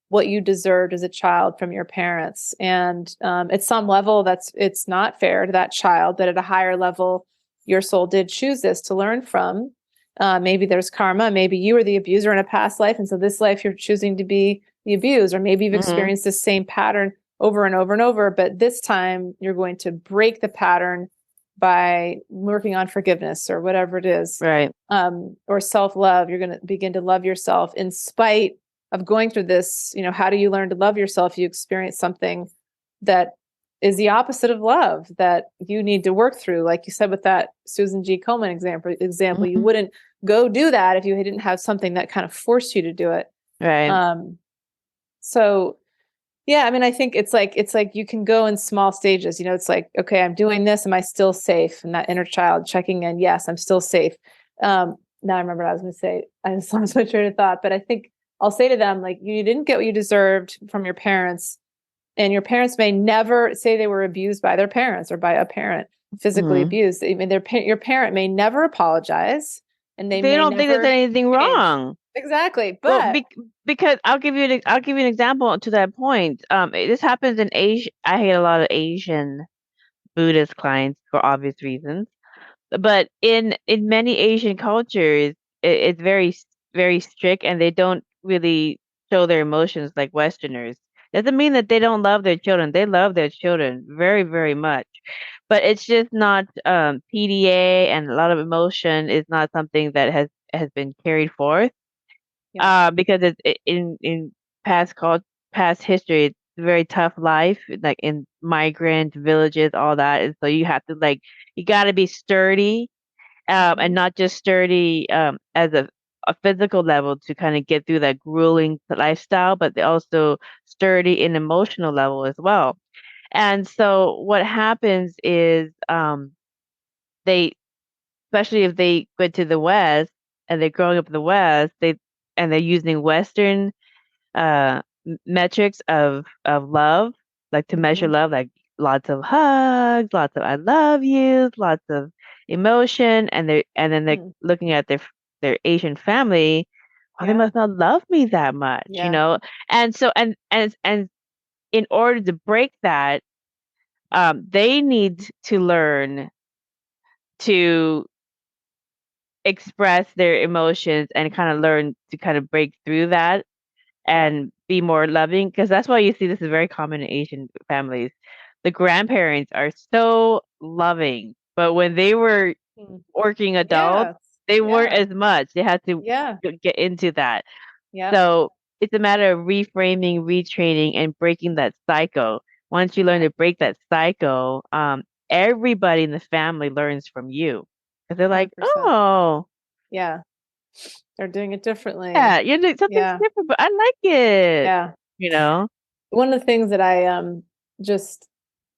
what you deserved as a child from your parents. And at some level it's not fair to that child, but at a higher level, your soul did choose this to learn from. Maybe there's karma, maybe you were the abuser in a past life. And so this life you're choosing to be the abused, or maybe you've experienced the same pattern over and over and over, but this time you're going to break the pattern by working on forgiveness or whatever it is. Right. Or self-love. You're going to begin to love yourself in spite of going through this. How do you learn to love yourself? You experience something that is the opposite of love that you need to work through. Like you said, with that Susan G. Komen example, you wouldn't go do that if you didn't have something that kind of forced you to do it. Right. So yeah, I mean, I think it's like you can go in small stages. It's like, okay, I'm doing this. Am I still safe? And that inner child checking in. Yes, I'm still safe. Now I remember what I was going to say. I just lost my train of thought. But I think I'll say to them, like, you didn't get what you deserved from your parents, And your parents may never say they were abused by their parents or by a parent, physically abused. I mean, your parent may never apologize, and they They may don't think there's never anything change. wrong. Exactly. Well, But because I'll give you an example to that point. This happens in Asia. I hate a lot of Asian Buddhist clients for obvious reasons. But in many Asian cultures, it's very strict, and they don't really show their emotions like Westerners. Doesn't mean that they don't love their children. They love their children very, very much. But it's just not PDA, and a lot of emotion is not something that has been carried forth. yeah, Because in past history, it's a very tough life, like in migrant villages, all that. And so you have to you got to be sturdy, and not just sturdy as a physical level to kind of get through that grueling lifestyle, but they also sturdy in emotional level as well. And so what happens is they, especially if they go to the West and they're growing up in the West, they're using Western metrics of love, like to measure love, like lots of hugs, lots of I love yous, lots of emotion, and then they're looking at their Asian family. Oh, they must not love me that much, And so and in order to break that, they need to learn to express their emotions and kind of learn to kind of break through that and be more loving, because that's why you see this is very common in Asian families. The grandparents are so loving, but when they were working adults, they weren't as much. They had to get into that. So it's a matter of reframing, retraining, and breaking that cycle. Once you learn to break that cycle, everybody in the family learns from you, because they're like, 100%. oh, Yeah. They're doing it differently. yeah, you're doing something different, but I like it. Yeah. One of the things that I just,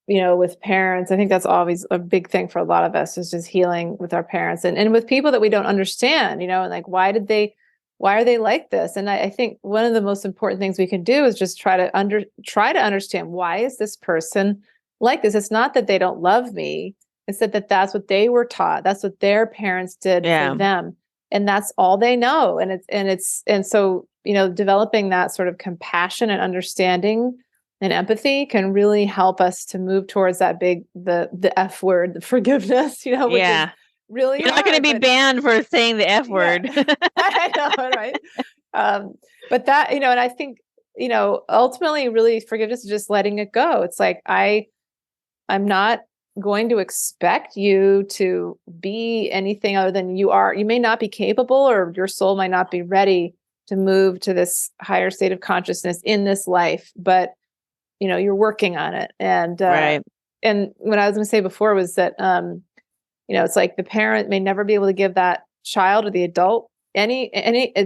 with parents, I think that's always a big thing for a lot of us, is just healing with our parents and with people that we don't understand, and like, why are they like this? And I think one of the most important things we can do is just try to understand, why is this person like this? It's not that they don't love me. It's that's what they were taught. That's what their parents did for them. And that's all they know. And so, developing that sort of compassion and understanding and empathy can really help us to move towards that the F word, the forgiveness, which is really You're not going to be banned for saying the F word. I know, right? But that, and I think, ultimately, really, forgiveness is just letting it go. It's like, I'm not going to expect you to be anything other than you are. You may not be capable, or your soul might not be ready to move to this higher state of consciousness in this life, but you're working on it. And and what I was going to say before was that it's like the parent may never be able to give that child or the adult any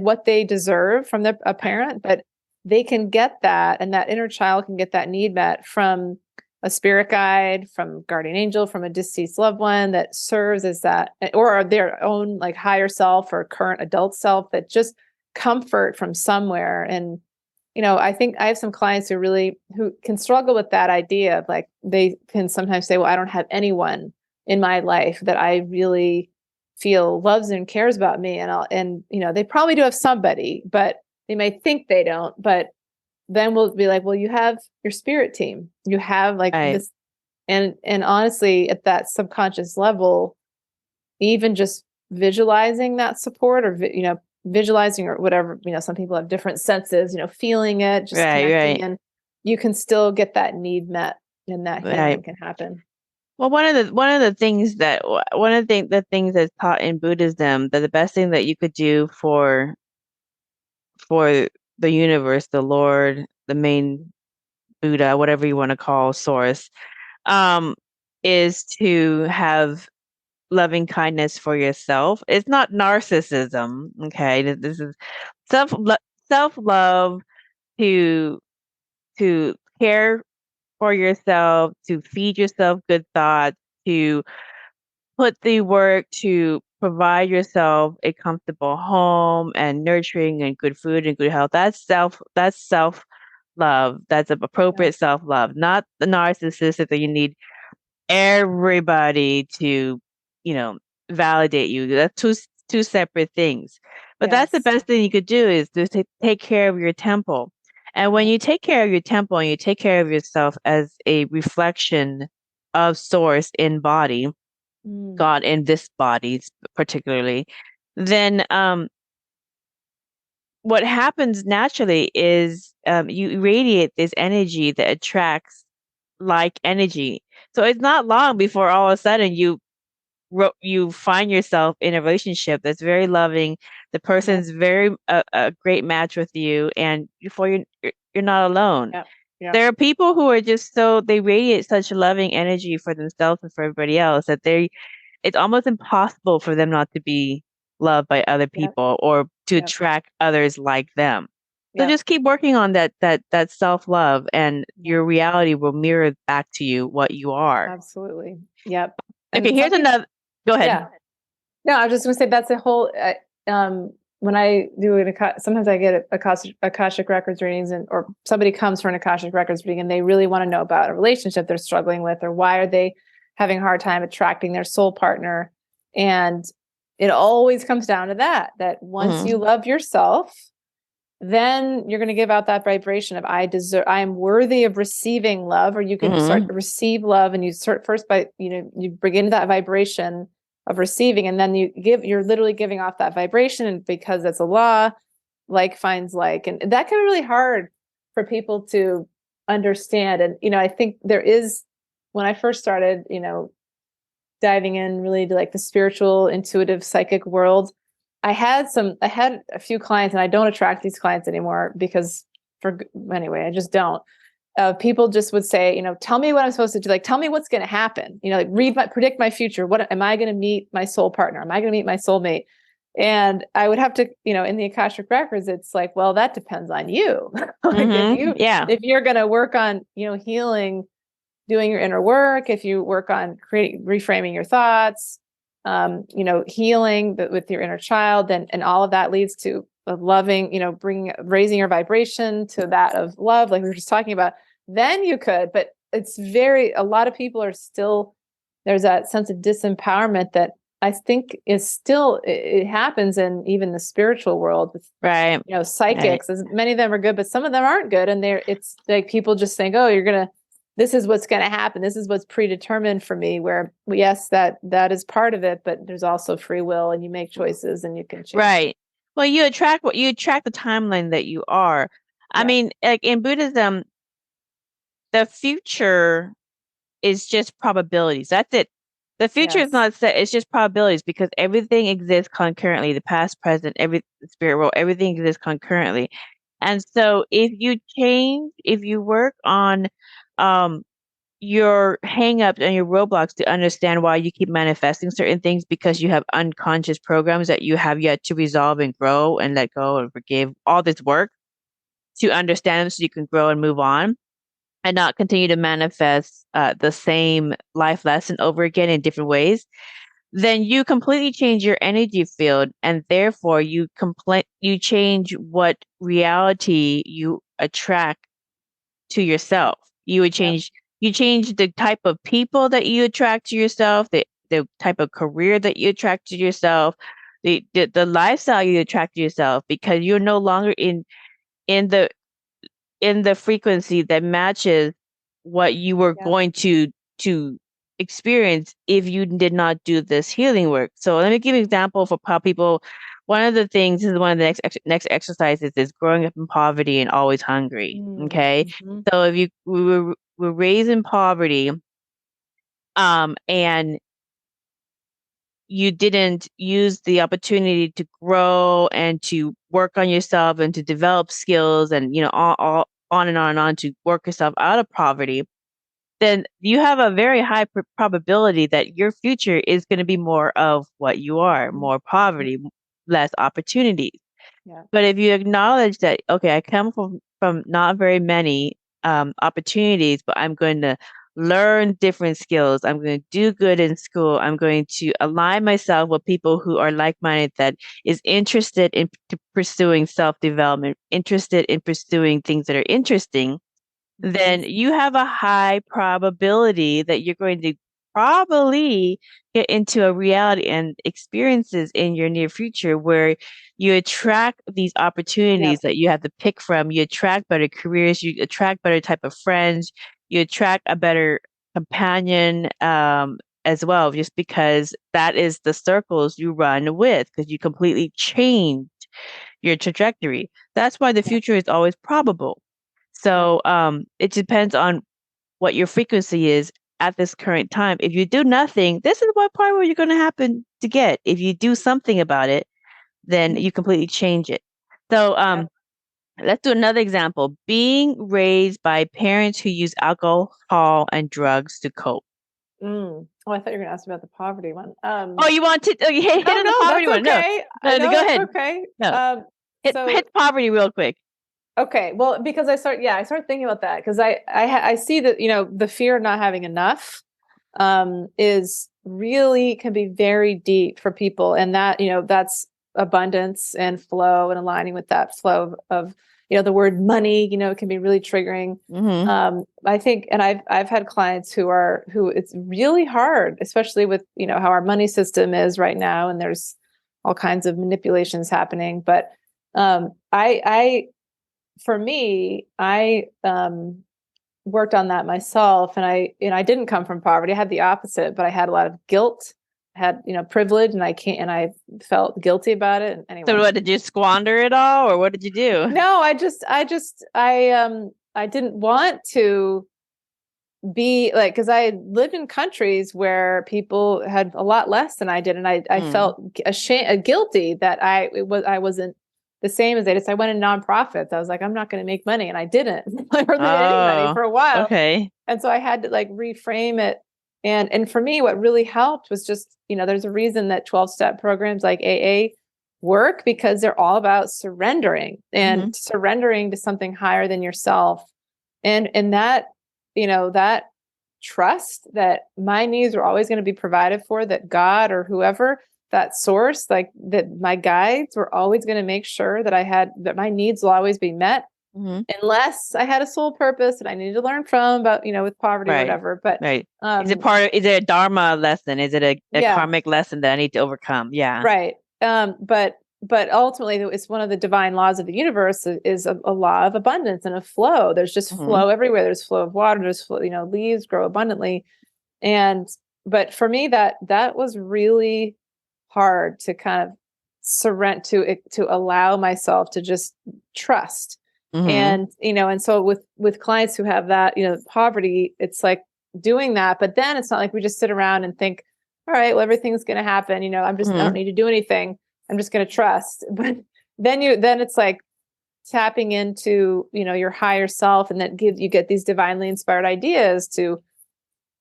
what they deserve from a parent, but they can get that, and that inner child can get that need met from a spirit guide, from guardian angel, from a deceased loved one that serves as that, or their own like higher self or current adult self, that just comfort from somewhere. And I think I have some clients who can struggle with that idea of, like, they can sometimes say, well, I don't have anyone in my life that I really feel loves and cares about me. And they probably do have somebody, but they may think they don't. But then we'll be like, well, you have your spirit team. You have this. And honestly, at that subconscious level, even just visualizing that support, or, visualizing, or whatever, some people have different senses, feeling it, just connecting, and you can still get that need met, and that healing can happen. Well, one of the things that's taught in Buddhism, that the best thing that you could do for the universe, the Lord, the main Buddha, whatever you want to call source, is to have loving kindness for yourself. It's not narcissism, okay? This is self love, to care for yourself, to feed yourself good thoughts, to put the work to provide yourself a comfortable home and nurturing and good food and good health. That's self love that's appropriate self-love, not the narcissistic that you need everybody to, validate you. That's two separate things. But that's the Yes. best thing you could do is to take care of your temple. And when you take care of your temple and you take care of yourself as a reflection of source in body, God in this body particularly, then what happens naturally is you radiate this energy that attracts like energy. So it's not long before all of a sudden you find yourself in a relationship that's very loving. The person's very a great match with you, and before you're not alone. Yeah. There are people who are just they radiate such loving energy for themselves and for everybody else that it's almost impossible for them not to be loved by other people or to attract others like them. So just keep working on that self-love, and your reality will mirror back to you what you are. Absolutely. Yep. And Okay, here's another. Go ahead. Yeah. No, I was just going to say that's a whole. When I do sometimes I get Akashic Records readings, or somebody comes for an Akashic Records reading, and they really want to know about a relationship they're struggling with, or why are they having a hard time attracting their soul partner, and it always comes down to that once you love yourself, then you're going to give out that vibration of I am worthy of receiving love, or you can start to receive love, and you start first by you bring into that vibration of receiving, and then you're literally giving off that vibration, and because that's a law, like finds like, and that can be really hard for people to understand. And I think there is, when I first started diving in really to like the spiritual, intuitive, psychic world, I had a few clients, and I don't attract these clients anymore because anyway, I just don't. People just would say, tell me what I'm supposed to do. Like, tell me what's going to happen. Like predict my future. What am I going to meet my soul partner? Am I going to meet my soulmate? And I would have to, in the Akashic Records, it's like, well, that depends on you. If you're going to work on, healing, doing your inner work, if you work on reframing your thoughts, healing with your inner child, and all of that leads to a loving, raising your vibration to that of love, like we were just talking about, then you could. But a lot of people are still, there's that sense of disempowerment that I think is still, it happens in even the spiritual world with, psychics. As many of them are good, but some of them aren't good. And it's like people just think, oh, this is what's going to happen. This is what's predetermined for me, where yes, that is part of it, but there's also free will, and you make choices and you can change. Right. Well, you attract the timeline that you are. I mean, like in Buddhism, the future is just probabilities. That's it. The future is not set. It's just probabilities, because everything exists concurrently. The past, present, the spirit world, everything exists concurrently. And so if you work on your hang-ups and your roadblocks to understand why you keep manifesting certain things, because you have unconscious programs that you have yet to resolve and grow and let go and forgive, all this work to understand them so you can grow and move on and not continue to manifest the same life lesson over again in different ways, then you completely change your energy field, and therefore you change what reality you attract to yourself. You change the type of people that you attract to yourself, the type of career that you attract to yourself, the lifestyle you attract to yourself, because you're no longer in the frequency that matches what you were going to experience if you did not do this healing work. So let me give an example for how people. One of the things is one of the next exercises is growing up in poverty and always hungry. Okay, so if we were raised in poverty, and you didn't use the opportunity to grow and to work on yourself and to develop skills, and all on and on and on to work yourself out of poverty, then you have a very high probability that your future is going to be more of what you are, more poverty, less opportunities. But if you acknowledge that, okay, I come from not very many opportunities, but I'm going to learn different skills. I'm going to do good in school. I'm going to align myself with people who are like-minded, that is interested in pursuing self-development, interested in pursuing things that are interesting, then you have a high probability that you're going to probably get into a reality and experiences in your near future where you attract these opportunities that you have to pick from. You attract better careers, you attract better type of friends, you attract a better companion as well, just because that is the circles you run with, because you completely changed your trajectory. That's why the future is always probable. So it depends on what your frequency is at this current time. If you do nothing, this is what part where you're going to happen to get. If you do something about it, then you completely change it. So let's do another example. Being raised by parents who use alcohol and drugs to cope. Oh, I thought you were going to ask me about the poverty one. Oh, you want to hit the poverty one? Okay. No, No, go that's ahead. okay. No. Hit poverty real quick. Okay, well, because I started thinking about that because I see that, you know, the fear of not having enough is really can be very deep for people, and that, you know, that's abundance and flow and aligning with that flow of you know, the word money, you know, it can be really triggering. I think, and I've had clients who it's really hard, especially with, you know, how our money system is right now, and there's all kinds of manipulations happening, but for me, I worked on that myself, and I didn't come from poverty. I had the opposite, but I had a lot of guilt. I had, you know, privilege, and I felt guilty about it. And anyway, so what, did you squander it all, or what did you do? No, I didn't want to be like, because I lived in countries where people had a lot less than I did, and I felt ashamed, guilty that I wasn't the same as they did. So I went in nonprofits. I was like, I'm not going to make money, and I didn't hardly any money for a while. Okay, and so I had to like reframe it. And for me, what really helped was just, you know, there's a reason that 12-step programs like AA work, because they're all about surrendering and surrendering to something higher than yourself, and that, you know, that trust that my needs are always going to be provided for, that God or whoever, that source, like that my guides were always going to make sure that my needs will always be met, unless I had a soul purpose and I needed to learn from about, you know, with poverty or whatever. But is it a dharma lesson? Is it a karmic lesson that I need to overcome? Right. But ultimately, it's one of the divine laws of the universe is a law of abundance and of flow. There's just flow everywhere. There's flow of water. There's flow, you know, leaves grow abundantly. But for me, that was really hard to kind of surrender to allow myself to just trust. And, you know, and so with clients who have that, you know, poverty, it's like doing that, but then it's not like we just sit around and think, all right, well, everything's going to happen. You know, I don't need to do anything. I'm just going to trust. But then it's like tapping into, you know, your higher self, and that you get these divinely inspired ideas to,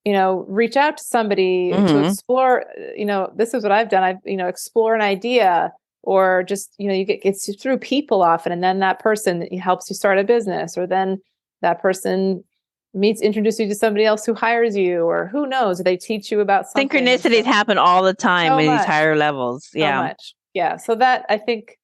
you know, reach out to somebody to explore, you know, this is what I've done. You know, explore an idea, or just, you know, it's through people often. And then that person helps you start a business, or then that person introduce you to somebody else who hires you, or who knows, they teach you about something. Synchronicities happen all the time in these higher levels. So much. Yeah. So that, I think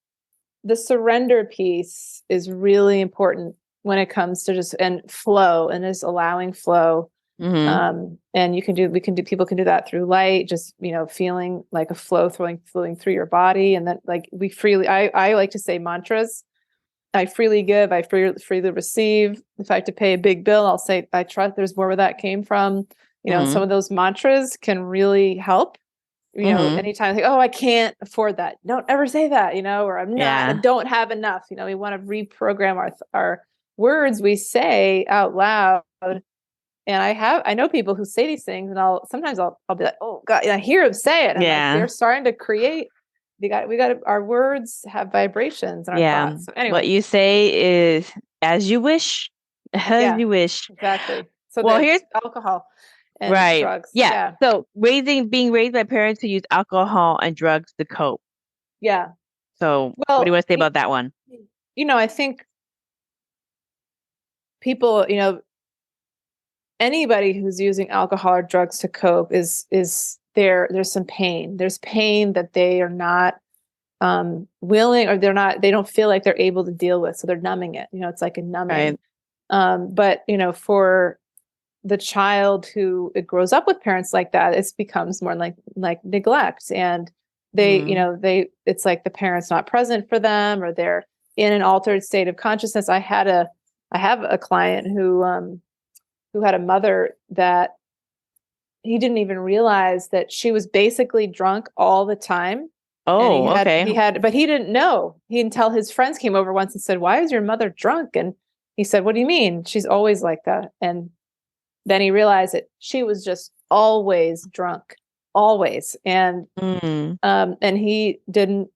the surrender piece is really important when it comes to and flow, and just allowing flow. And people can do that through light, just, you know, feeling like a flow flowing through your body. And then like I like to say mantras. I freely give, I freely receive. If I have to pay a big bill, I'll say, I trust there's more where that came from. You know, some of those mantras can really help. You know, anytime I think, oh, I can't afford that. Don't ever say that, you know, or I don't have enough. You know, we want to reprogram our words we say out loud. And I know people who say these things, and I'll be like, oh God, and I hear them say it. And like, they're starting to create. Our words have vibrations in our thoughts. So anyway, what you say is as you wish, you wish. Exactly. So here's alcohol and drugs. Yeah. So being raised by parents who use alcohol and drugs to cope. Yeah. So what do you want to say about that one? You know, I think people, you know, anybody who's using alcohol or drugs to cope is there's some pain. There's pain that they are not willing, or they don't feel like they're able to deal with. So they're numbing it. It's like a numbing. But for the child who it grows up with parents like that, it becomes more like neglect. And it's like the parent's not present for them, or they're in an altered state of consciousness. I have a client who had a mother that he didn't even realize that she was basically drunk all the time. Oh, okay. But he didn't know. Until his friends came over once and said, "Why is your mother drunk?" And he said, "What do you mean? She's always like that." And then he realized that she was just always drunk, always. And he didn't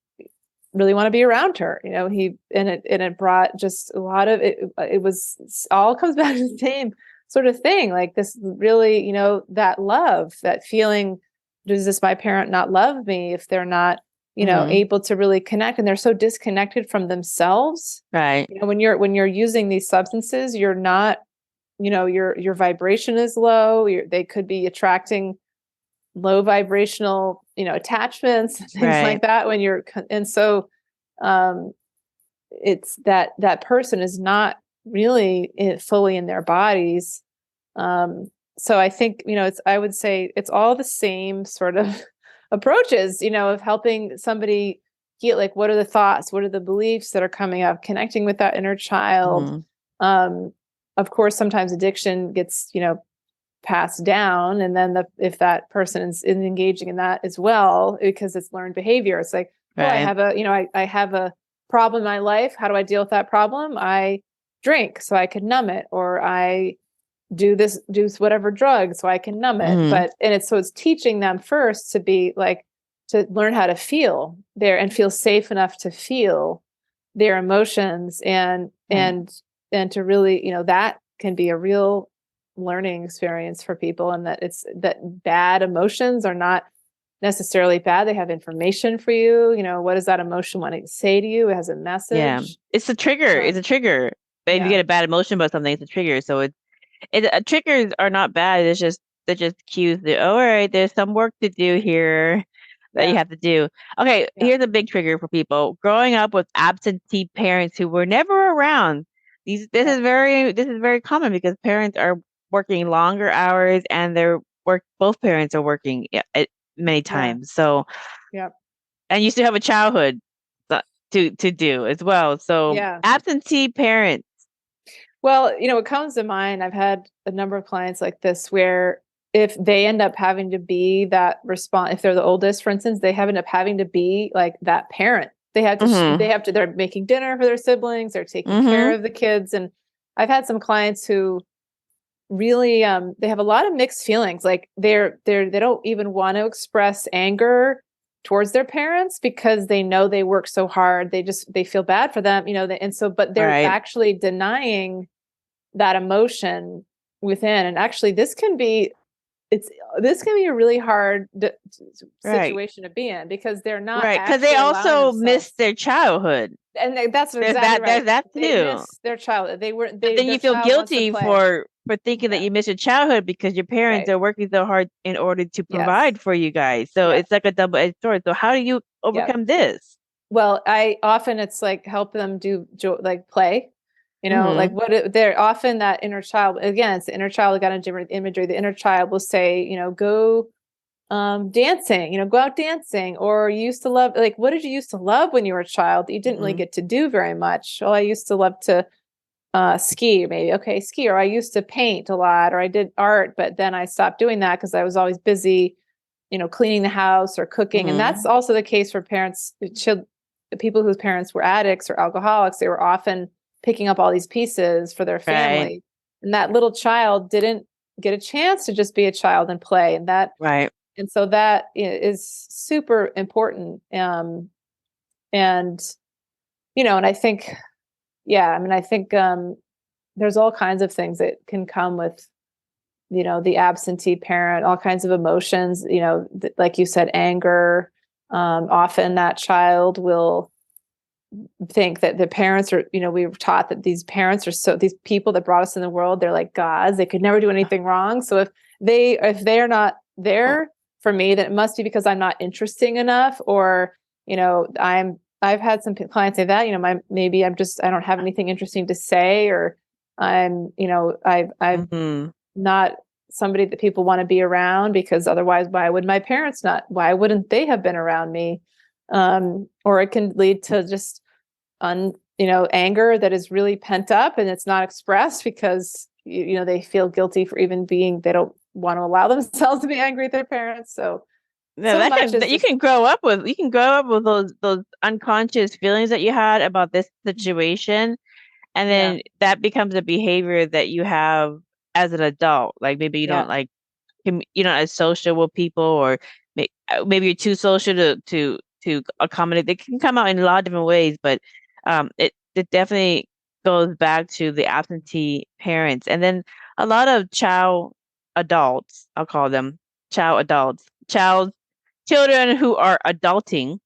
really want to be around her. It brought just a lot of it. It was all comes back to the same sort of thing. Like this really, that love, that feeling, does this my parent not love me if they're not, able to really connect, and they're so disconnected from themselves. Right. When you're using these substances, you're not, your vibration is low. They could be attracting low vibrational, attachments, things like that it's that person is not really fully in their bodies. So I think, I would say it's all the same sort of approaches, of helping somebody get, like, what are the thoughts, what are the beliefs that are coming up, connecting with that inner child. Of course, sometimes addiction gets, passed down. And then if that person is engaging in that as well, because it's learned behavior, it's like, I have I have a problem in my life. How do I deal with that problem? I drink so I can numb it, or I do whatever drug so I can numb it. It's teaching them first to be like, to learn how to feel there and feel safe enough to feel their emotions, and to really, that can be a real learning experience for people. And that bad emotions are not necessarily bad. They have information for you. What does that emotion want to say to you? It has a message. Yeah. It's a trigger. It's a trigger. If you get a bad emotion about something, it's a trigger. So triggers are not bad. They're just cues that, all right, there's some work to do here that you have to do. Okay, here's a big trigger for people. Growing up with absentee parents who were never around. This is very common because parents are working longer hours, and both parents are working many times. So and you still have a childhood to do as well. So absentee parents. Well, what comes to mind, I've had a number of clients like this where if they end up having to be that if they're the oldest, for instance, they end up having to be like that parent. They have to, they're making dinner for their siblings, they're taking care of the kids. And I've had some clients who really, they have a lot of mixed feelings. Like they don't even want to express anger towards their parents because they know they work so hard. They feel bad for them, but they're actually denying that emotion within. And actually this can be a really hard situation to be in, because they're not because they also miss their childhood, and that's exactly right. That too. They miss their childhood. Then you feel guilty for thinking that you miss your childhood because your parents are working so hard in order to provide for you guys. So it's like a double-edged sword. So how do you overcome this? Well, it's like help them do like play. Like they're often that inner child, again, it's the inner child. Got imagery. The inner child will say, go dancing, go out dancing. Or you used to love, like, what did you used to love when you were a child that you didn't really get to do very much? Well, I used to love to ski, maybe. Okay, ski. Or I used to paint a lot, or I did art, but then I stopped doing that because I was always busy, cleaning the house or cooking. And that's also the case for people whose parents were addicts or alcoholics. They were often picking up all these pieces for their family. And that little child didn't get a chance to just be a child and play. And and so that is super important. And I think, I think there's all kinds of things that can come with, the absentee parent, all kinds of emotions, like you said, anger. Often that child will think that the parents are, we were taught that these parents are these people that brought us in the world, they're like gods. They could never do anything wrong. So if they're not there for me, then it must be because I'm not interesting enough, or, I've had some clients say that, maybe I don't have anything interesting to say, or I'm, I'm not somebody that people want to be around, because otherwise, why wouldn't they have been around me? Or it can lead to just anger that is really pent up and it's not expressed because, they feel guilty for even they don't want to allow themselves to be angry at their parents. So you can grow up with those unconscious feelings that you had about this situation, and then that becomes a behavior that you have as an adult. Like maybe you don't like, you're not as social with people, or maybe you're too social to accommodate. They can come out in a lot of different ways, but it definitely goes back to the absentee parents, and then a lot of child adults. I'll call them child adults, children who are adulting.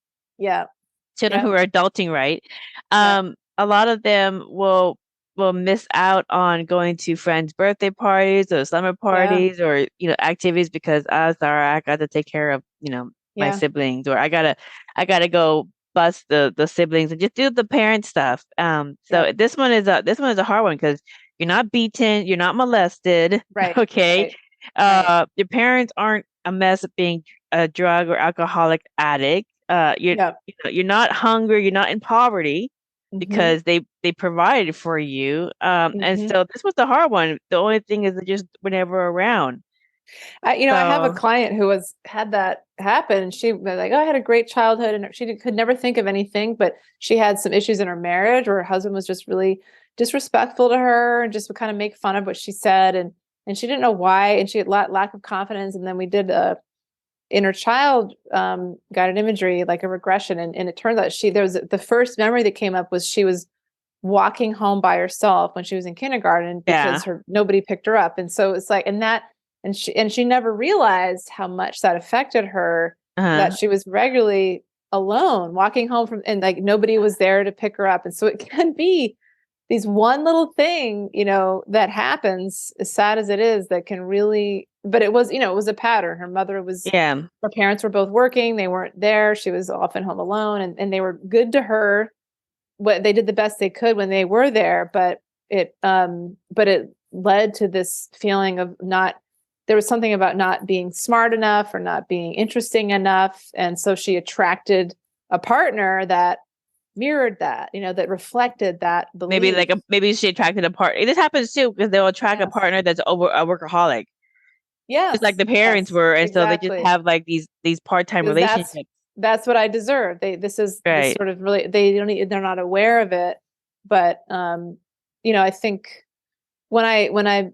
Children who are adulting, right? A lot of them will miss out on going to friends' birthday parties or slumber parties or activities because sorry, I got to take care of my siblings, or I gotta go bust the siblings and just do the parent stuff. So this one is a hard one because you're not beaten, you're not molested, right? Okay, your parents aren't a mess of being a drug or alcoholic addict. You're not hungry, you're not in poverty, because they provided for you. And so this was the hard one. The only thing is they just were never around. I have a client who had that happen, and she was like, "Oh, I had a great childhood," and she could never think of anything, but she had some issues in her marriage where her husband was just really disrespectful to her and just would kind of make fun of what she said, and she didn't know why, and she had lack of confidence. And then we did a inner child guided imagery, like a regression, and it turns out there was the first memory that came up was she was walking home by herself when she was in kindergarten because nobody picked her up, and so it's like, and she never realized how much that affected her, that she was regularly alone walking home and like nobody was there to pick her up. And so it can be these one little thing, that happens, as sad as it is, that can really, but it was, it was a pattern. Her mother was, her parents were both working. They weren't there. She was often home alone, and they were good to her. They did the best they could when they were there, but it led to this feeling of there was something about not being smart enough or not being interesting enough. And so she attracted a partner that mirrored that, that reflected that belief. Maybe she attracted a partner. This happens too, because they'll attract a partner that's a workaholic. Yeah. Just like the parents were. And so they just have like these part-time relationships. That's what I deserve. This sort of really, they're not aware of it. But, I think when I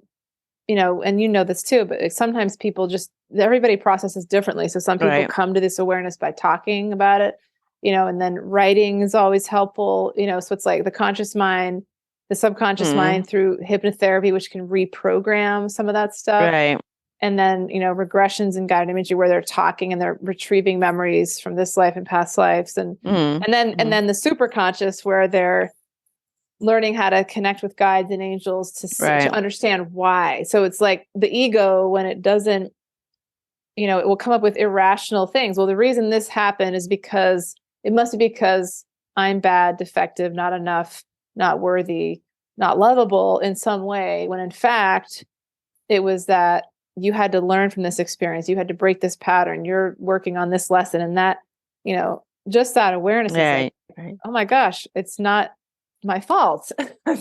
and this too, but sometimes people everybody processes differently. So some people come to this awareness by talking about it, and then writing is always helpful, so it's like the conscious mind, the subconscious mind through hypnotherapy, which can reprogram some of that stuff. Right. And then, regressions and guided imagery where they're talking and they're retrieving memories from this life and past lives. And then the super conscious where they're learning how to connect with guides and angels to understand why. So it's like the ego, when it doesn't, it will come up with irrational things. Well, the reason this happened is because it must be because I'm bad, defective, not enough, not worthy, not lovable in some way, when in fact, it was that you had to learn from this experience. You had to break this pattern. You're working on this lesson, and that, just that awareness is like, oh my gosh, it's not my fault. The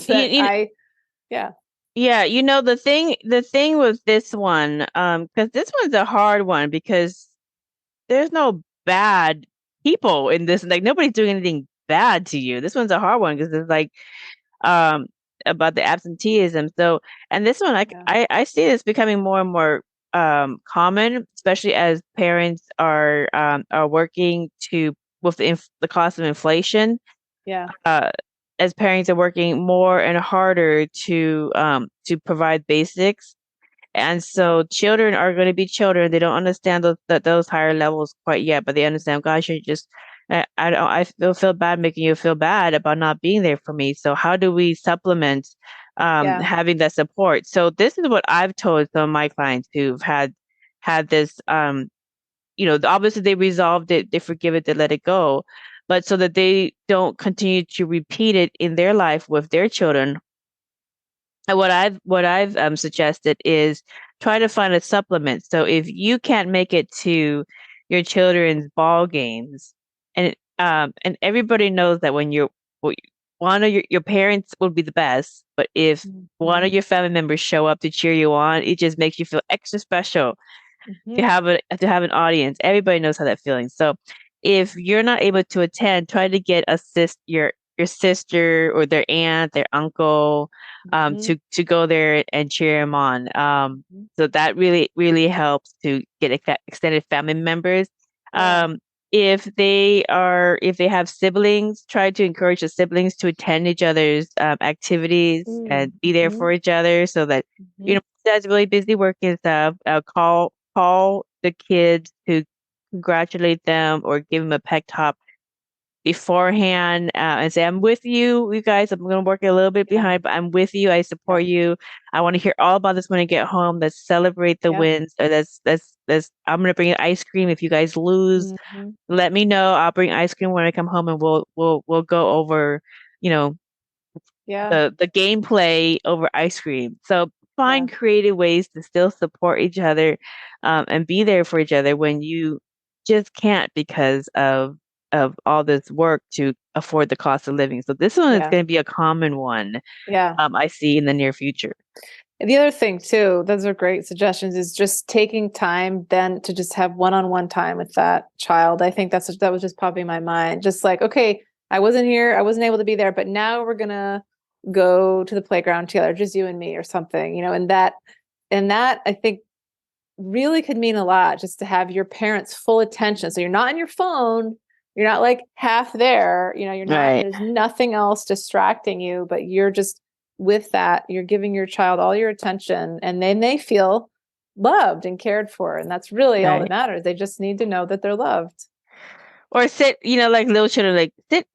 thing with this one, because this one's a hard one, because there's no bad people in this. Like nobody's doing anything bad to you. This one's a hard one because it's like about the absenteeism. So, and this one, I see this becoming more and more common, especially as parents are working with the cost of inflation. As parents are working more and harder to provide basics, and so children are going to be children. They don't understand those higher levels quite yet, but they understand, gosh, you're just I feel bad making you feel bad about not being there for me. So how do we supplement Yeah. having that support? So this is what I've told some of my clients who've had this obviously they resolved it, they forgive it, they let it go, but so that they don't continue to repeat it in their life with their children. And what I've suggested is try to find a supplement. So if you can't make it to your children's ball games, and everybody knows that when one of your parents will be the best, but if one Mhm. of your family members show up to cheer you on, it just makes you feel extra special to Mhm. have an audience. Everybody knows how that feeling. So if you're not able to attend, try to get your sister or their aunt, their uncle, Mhm. to go there and cheer them on. Mhm. So that really really helps to get extended family members. Yeah. Um, if they have siblings, try to encourage the siblings to attend each other's activities and be there Mhm. for each other, so that Mhm. dad's really busy working and stuff. Call the kids to congratulate them or give them a pep talk beforehand, and say, "I'm with you guys. I'm going to work a little bit Yeah. behind, but I'm with you. I Yeah. support you. I want to hear all about this when I get home. Let's celebrate the Yeah. wins. Or let's. I'm going to bring you ice cream. If you guys lose, Mhm. let me know. I'll bring ice cream when I come home, and we'll go over, you know, Yeah. the gameplay over ice cream." So Yeah. find creative ways to still support each other, and be there for each other when you just can't because of all this work to afford the cost of living. So this one is Yeah. going to be a common one, Yeah. I see in the near future. And the other thing too, those are great suggestions, is just taking time then to just have one-on-one time with that child. I think that was just popping in my mind. Just like, okay, I wasn't here, I wasn't able to be there, but now we're gonna go to the playground together, just you and me or something, and that I think really could mean a lot, just to have your parents' full attention. So you're not on your phone, you're not like half there, you're not, Right. there's nothing else distracting you, but you're just with that, you're giving your child all your attention, and then they feel loved and cared for. And that's really all that Right. matters. They just need to know that they're loved. Or sit, like little children, like sit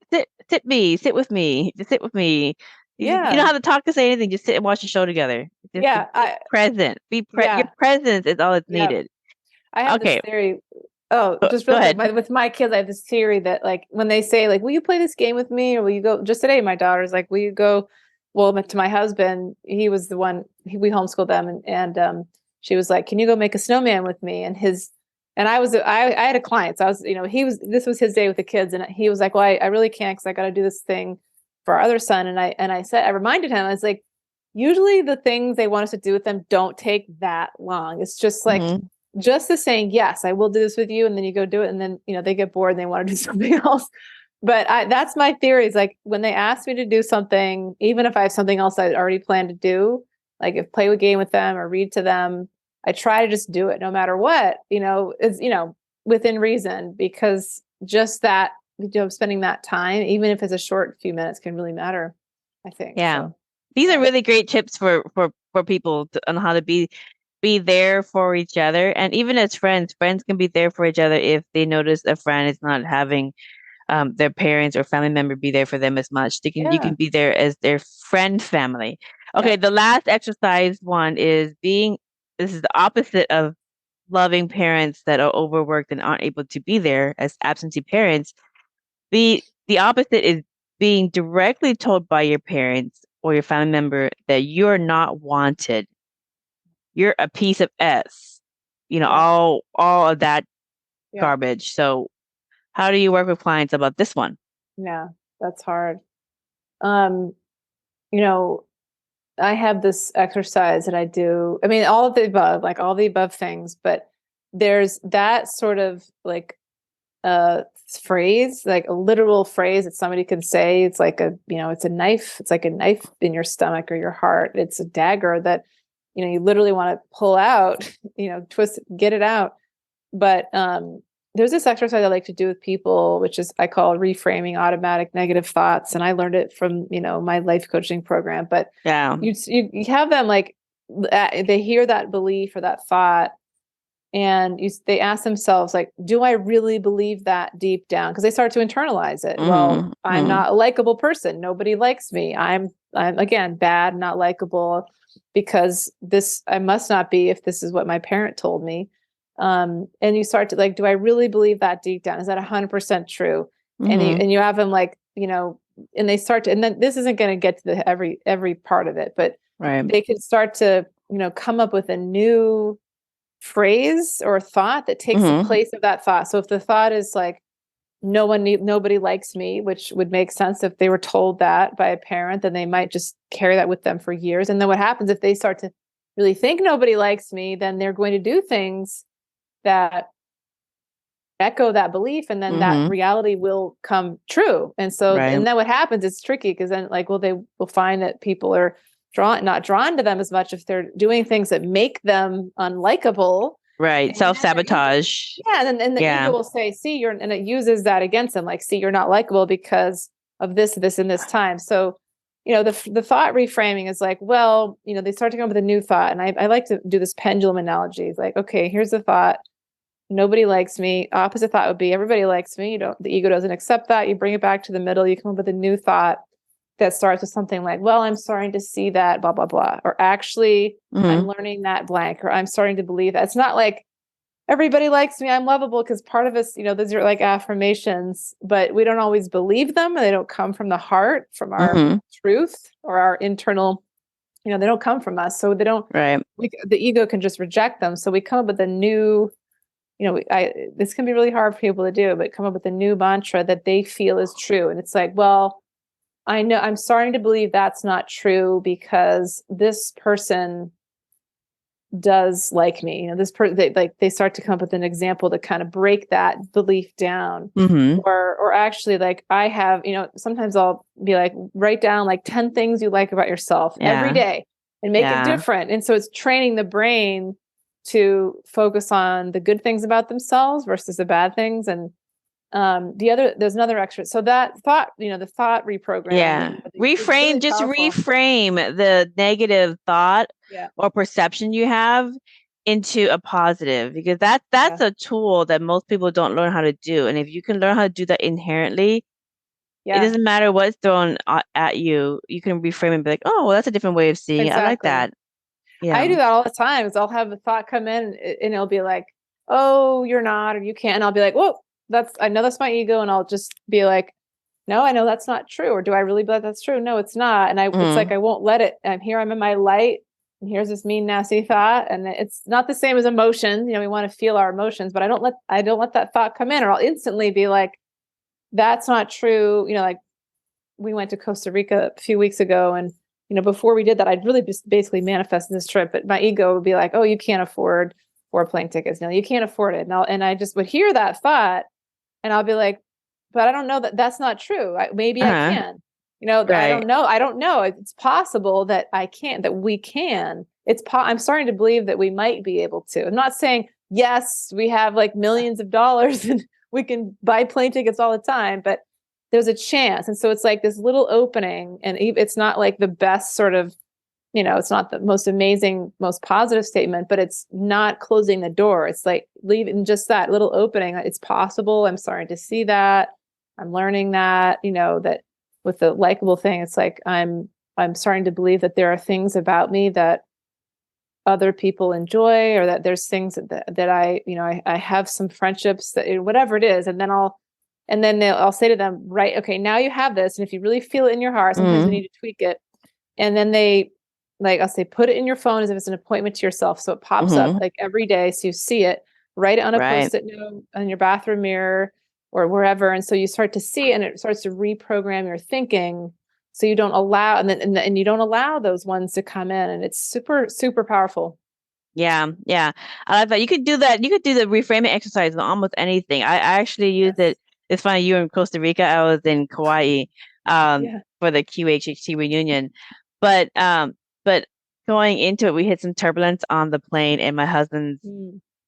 with me, just sit with me. You don't Yeah. have to talk to say anything. Just sit and watch the show together. Just to Yeah. be present. Your Yeah. presence is all that's Yeah. needed. I have this Okay, theory. Oh, just go real quick. ahead. With my kids, I have this theory that, like, when they say, like, will you play this game with me? Or will you go? Just today, my daughter's like, will you go? Well, to my husband, he was the one, we homeschooled them. And she was like, can you go make a snowman with me? And I had a client. So I was, this was his day with the kids. And he was like, well, I really can't, because I got to do this thing for our other son. I reminded him, I was like, usually the things they want us to do with them don't take that long. It's just like, Hmm. just the saying, yes, I will do this with you, and then you go do it, and then they get bored and they want to do something else. But that's my theory, is like, when they ask me to do something, even if I have something else I already planned to do, like if play a game with them or read to them, I try to just do it no matter what. It's within reason, because just that, spending that time, even if it's a short few minutes, can really matter, I think. Yeah, So these are yeah. really great tips for people on how to be there for each other, and even as friends can be there for each other if they notice a friend is not having their parents or family member be there for them as much. You Yeah. can be there as their friend family. Yeah. Okay, the last exercise one is being. This is the opposite of loving parents that are overworked and aren't able to be there as absentee parents. The opposite is being directly told by your parents or your family member that you're not wanted. You're a piece of S. Yeah. All of that Yeah. garbage. So how do you work with clients about this one? Yeah. That's hard. Um, you know, I have this exercise that I do. I mean, all of the above, like all the above things, but there's that sort of like phrase, like a literal phrase that somebody could say. It's like it's a knife. It's like a knife in your stomach or your heart. It's a dagger that, you literally want to pull out, twist, get it out. But there's this exercise I like to do with people, which is I call reframing automatic negative thoughts, and I learned it from my life coaching program. But Yeah. you have them like they hear that belief or that thought, And they ask themselves, like, do I really believe that deep down? Because they start to internalize it. Well, I'm not a likable person. Nobody likes me. I'm again bad, not likable, because I must not be if this is what my parent told me. And you start to like, do I really believe that deep down? Is that 100% true? And you have them like, and they start to, and then this isn't going to get to the every part of it, but they can start to, come up with a new phrase or thought that takes the place of that thought. So if the thought is like, nobody likes me, which would make sense if they were told that by a parent, then they might just carry that with them for years. And then what happens if they start to really think nobody likes me, then they're going to do things that echo that belief, and then that reality will come true. And so, and then what happens, it's tricky because then like, well, they will find that people are not drawn to them as much if they're doing things that make them unlikable. Right. Self-sabotage. And the ego will say, see, and it uses that against them. Like, see, you're not likable because of this, and this time. So, the thought reframing is like, well, they start to come up with a new thought. And I like to do this pendulum analogy. It's like, okay, here's the thought. Nobody likes me. Opposite thought would be everybody likes me. The ego doesn't accept that. You bring it back to the middle. You come up with a new thought that starts with something like, well, I'm starting to see that, blah, blah, blah. Or actually, I'm learning that blank, or I'm starting to believe that. It's not like everybody likes me, I'm lovable, because part of us, those are like affirmations, but we don't always believe them. And they don't come from the heart, from our truth or our internal, they don't come from us. So they don't, the ego can just reject them. So we come up with a new, this can be really hard for people to do, but come up with a new mantra that they feel is true. And it's like, well, I know I'm starting to believe that's not true because this person does like me. This person, they start to come up with an example to kind of break that belief down. Or actually, like I have, sometimes I'll be like, write down like 10 things you like about yourself every day and make it different. And so it's training the brain to focus on the good things about themselves versus the bad things. And there's another extra. So that thought, the thought reprogramming. Reframe, just reframe the negative thought or perception you have into a positive, because that's a tool that most people don't learn how to do. And if you can learn how to do that inherently, it doesn't matter what's thrown at you. You can reframe and be like, oh, well, that's a different way of seeing it. I like that. Yeah. I do that all the time. Is I'll have a thought come in and it'll be like, oh, you're not, or you can't. And I'll be like, whoa, I know that's my ego. And I'll just be like, no, I know that's not true. Or do I really believe that's true? No, it's not. And it's like, I won't let it. I'm here. I'm in my light. And here's this mean, nasty thought. And it's not the same as emotion. We want to feel our emotions, but I don't let that thought come in, or I'll instantly be like, that's not true. Like we went to Costa Rica a few weeks ago, and before we did that, I'd really just basically manifested this trip, but my ego would be like, oh, you can't afford 4 plane tickets. No, you can't afford it. And I just would hear that thought, and I'll be like, but I don't know that's not true. Maybe I can, I don't know. It's possible that I can't, that we can. I'm starting to believe that we might be able to. I'm not saying, yes, we have like millions of dollars and we can buy plane tickets all the time, but there's a chance. And so it's like this little opening, and it's not like the best sort of, it's not the most amazing, most positive statement, but it's not closing the door. It's like leaving just that little opening. It's possible. I'm starting to see that. I'm learning that, that with the likable thing, it's like, I'm starting to believe that there are things about me that other people enjoy, or that there's things that I have some friendships that whatever it is. And then I'll say to them, right, okay, now you have this. And if you really feel it in your heart, sometimes you need to tweak it. And then I'll say, put it in your phone as if it's an appointment to yourself. So it pops up like every day. So you see it, write it on a Post-it note on your bathroom mirror or wherever. And so you start to see it, and it starts to reprogram your thinking. So you don't allow, and you don't allow those ones to come in. And it's super, super powerful. Yeah. I like that. You could do that. You could do the reframing exercise on almost anything. I actually used it. It's funny, you were in Costa Rica, I was in Kauai for the QHHT reunion. But going into it, we hit some turbulence on the plane, and my husband,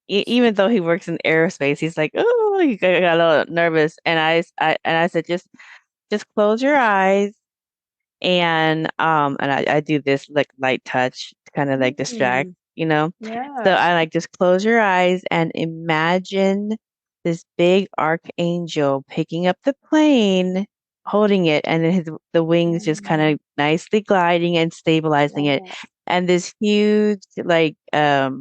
even though he works in aerospace, he's like, oh, he got a little nervous. And I said, just close your eyes, and I do this like light touch to kind of like distract. So Yeah. I like just close your eyes and imagine this big archangel picking up the plane, holding it, and then the wings just kind of nicely gliding and stabilizing Love it. that. And this huge like a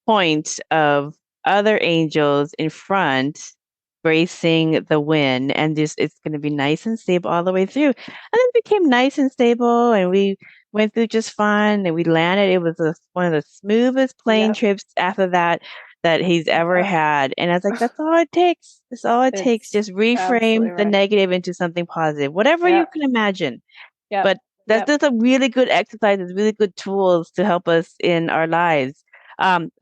point of other angels in front bracing the wind, and just it's going to be nice and stable all the way through. And then it became nice and stable, and we went through just fine, and we landed. It was one of the smoothest plane Yep. trips after that he's ever Yep. had. And I was like, that's all it takes. That's all it takes. It's Just absolutely reframe the right. negative into something positive, whatever you Yep. can imagine. Yep. But Yep. that's a really good exercises, really good tools to help us in our lives.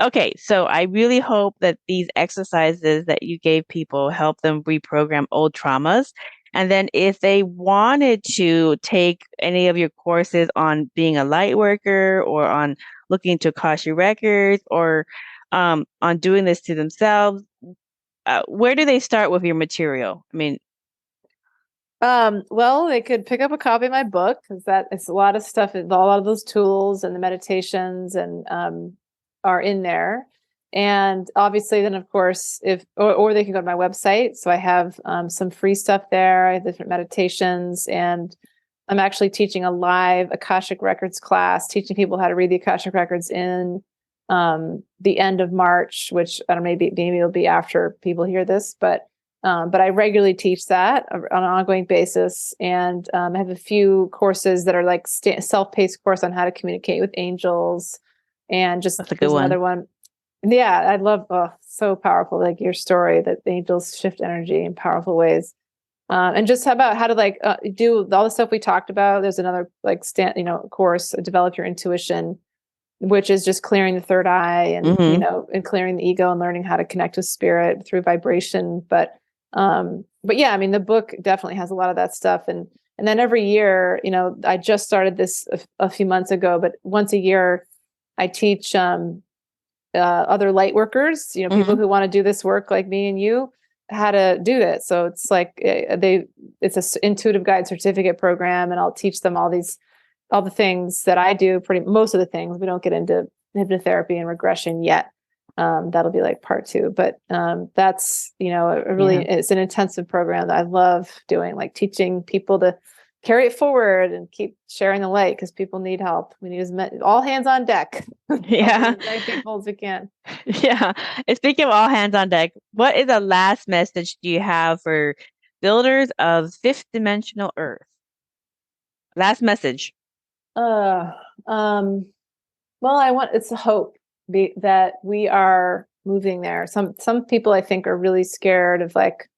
Okay, so I really hope that these exercises that you gave people help them reprogram old traumas. And then if they wanted to take any of your courses on being a light worker or on looking into Akashic Records or on doing this to themselves, where do they start with your material? I mean, Well, they could pick up a copy of my book because that it's a lot of stuff, a lot of those tools and the meditations and are in there. And obviously, then of course, or they can go to my website. So I have some free stuff there. I have different meditations, and I'm actually teaching a live Akashic Records class, teaching people how to read the Akashic Records in the end of March, which I don't know, maybe it'll be after people hear this, but I regularly teach that on an ongoing basis. And I have a few courses that are like self-paced course on how to communicate with angels. And just that's a good there's one. another one. Yeah, I love, so powerful, like your story that the angels shift energy in powerful ways. And just about how to do all the stuff we talked about. There's another course, develop your intuition, which is just clearing the third eye and, and clearing the ego and learning how to connect with spirit through vibration. But yeah, I mean, the book definitely has a lot of that stuff. And then every year, I just started this a few months ago, but once a year I teach, other light workers, people who want to do this work like me and you, how to do that. So it's like, it's a intuitive guide certificate program, and I'll teach them all the things that I do, most of the things. We don't get into hypnotherapy and regression yet. That'll be like part 2, but that's it's an intensive program that I love doing, like teaching people to carry it forward and keep sharing the light, because people need help. We need all hands on deck. Yeah. As many people as we can. Yeah. And speaking of all hands on deck, what is the last message do you have for builders of fifth dimensional Earth? Last message. Well, it's a hope that we are moving there. Some people, I think, are really scared of like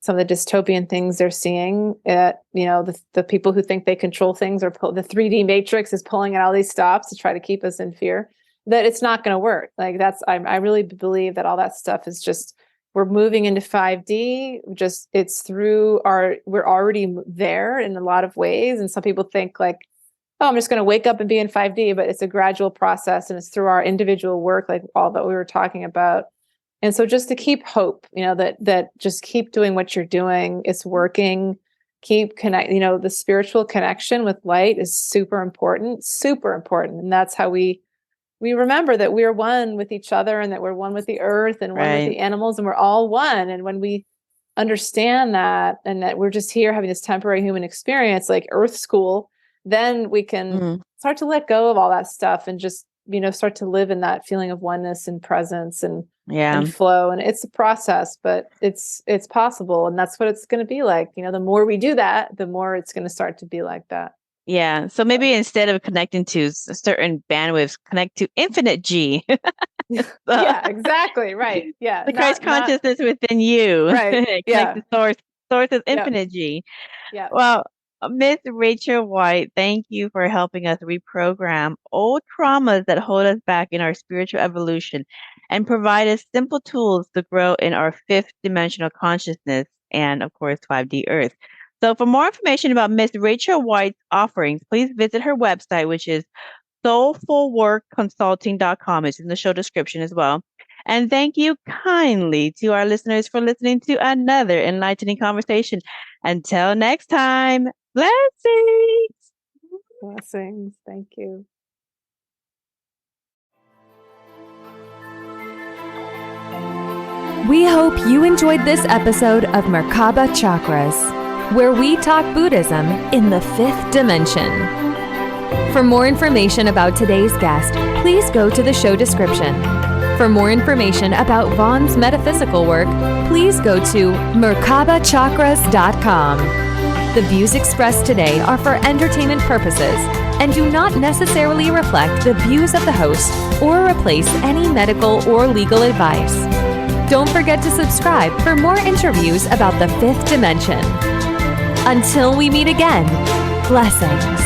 some of the dystopian things they're seeing. The people who think they control things, or the 3D matrix is pulling out all these stops to try to keep us in fear, that it's not going to work. Like I really believe that all that stuff is just, we're moving into 5D. We're already there in a lot of ways. And some people think like, oh, I'm just going to wake up and be in 5D, but it's a gradual process, and it's through our individual work, like all that we were talking about. And so just to keep hope, that just keep doing what you're doing. It's working. Keep connect, the spiritual connection with light is super important. And that's how we remember that we're one with each other, and that we're one with the earth and one with the animals, and we're all one. And when we understand that, and that we're just here having this temporary human experience, like Earth School, then we can start to let go of all that stuff and just, start to live in that feeling of oneness and presence and flow. And it's a process, but it's possible. And that's what it's going to be like. The more we do that, the more it's going to start to be like that. Yeah. So maybe instead of connecting to certain bandwidths, connect to infinite G. Yeah, exactly. Right. Yeah. The Christ consciousness within you. Right. Connect to source is infinite G. Yeah. Well, Miss Rachel White, thank you for helping us reprogram old traumas that hold us back in our spiritual evolution and provide us simple tools to grow in our fifth dimensional consciousness and, of course, 5D Earth. So for more information about Miss Rachel White's offerings, please visit her website, which is soulfulworkconsulting.com. It's in the show description as well. And thank you kindly to our listeners for listening to another enlightening conversation. Until next time, blessings. Blessings. Thank you. We hope you enjoyed this episode of Merkaba Chakras, where we talk Buddhism in the 5th dimension. For more information about today's guest, please go to the show description. For more information about Vaughn's metaphysical work, please go to merkabachakras.com. The views expressed today are for entertainment purposes and do not necessarily reflect the views of the host or replace any medical or legal advice. Don't forget to subscribe for more interviews about the 5th dimension. Until we meet again, blessings.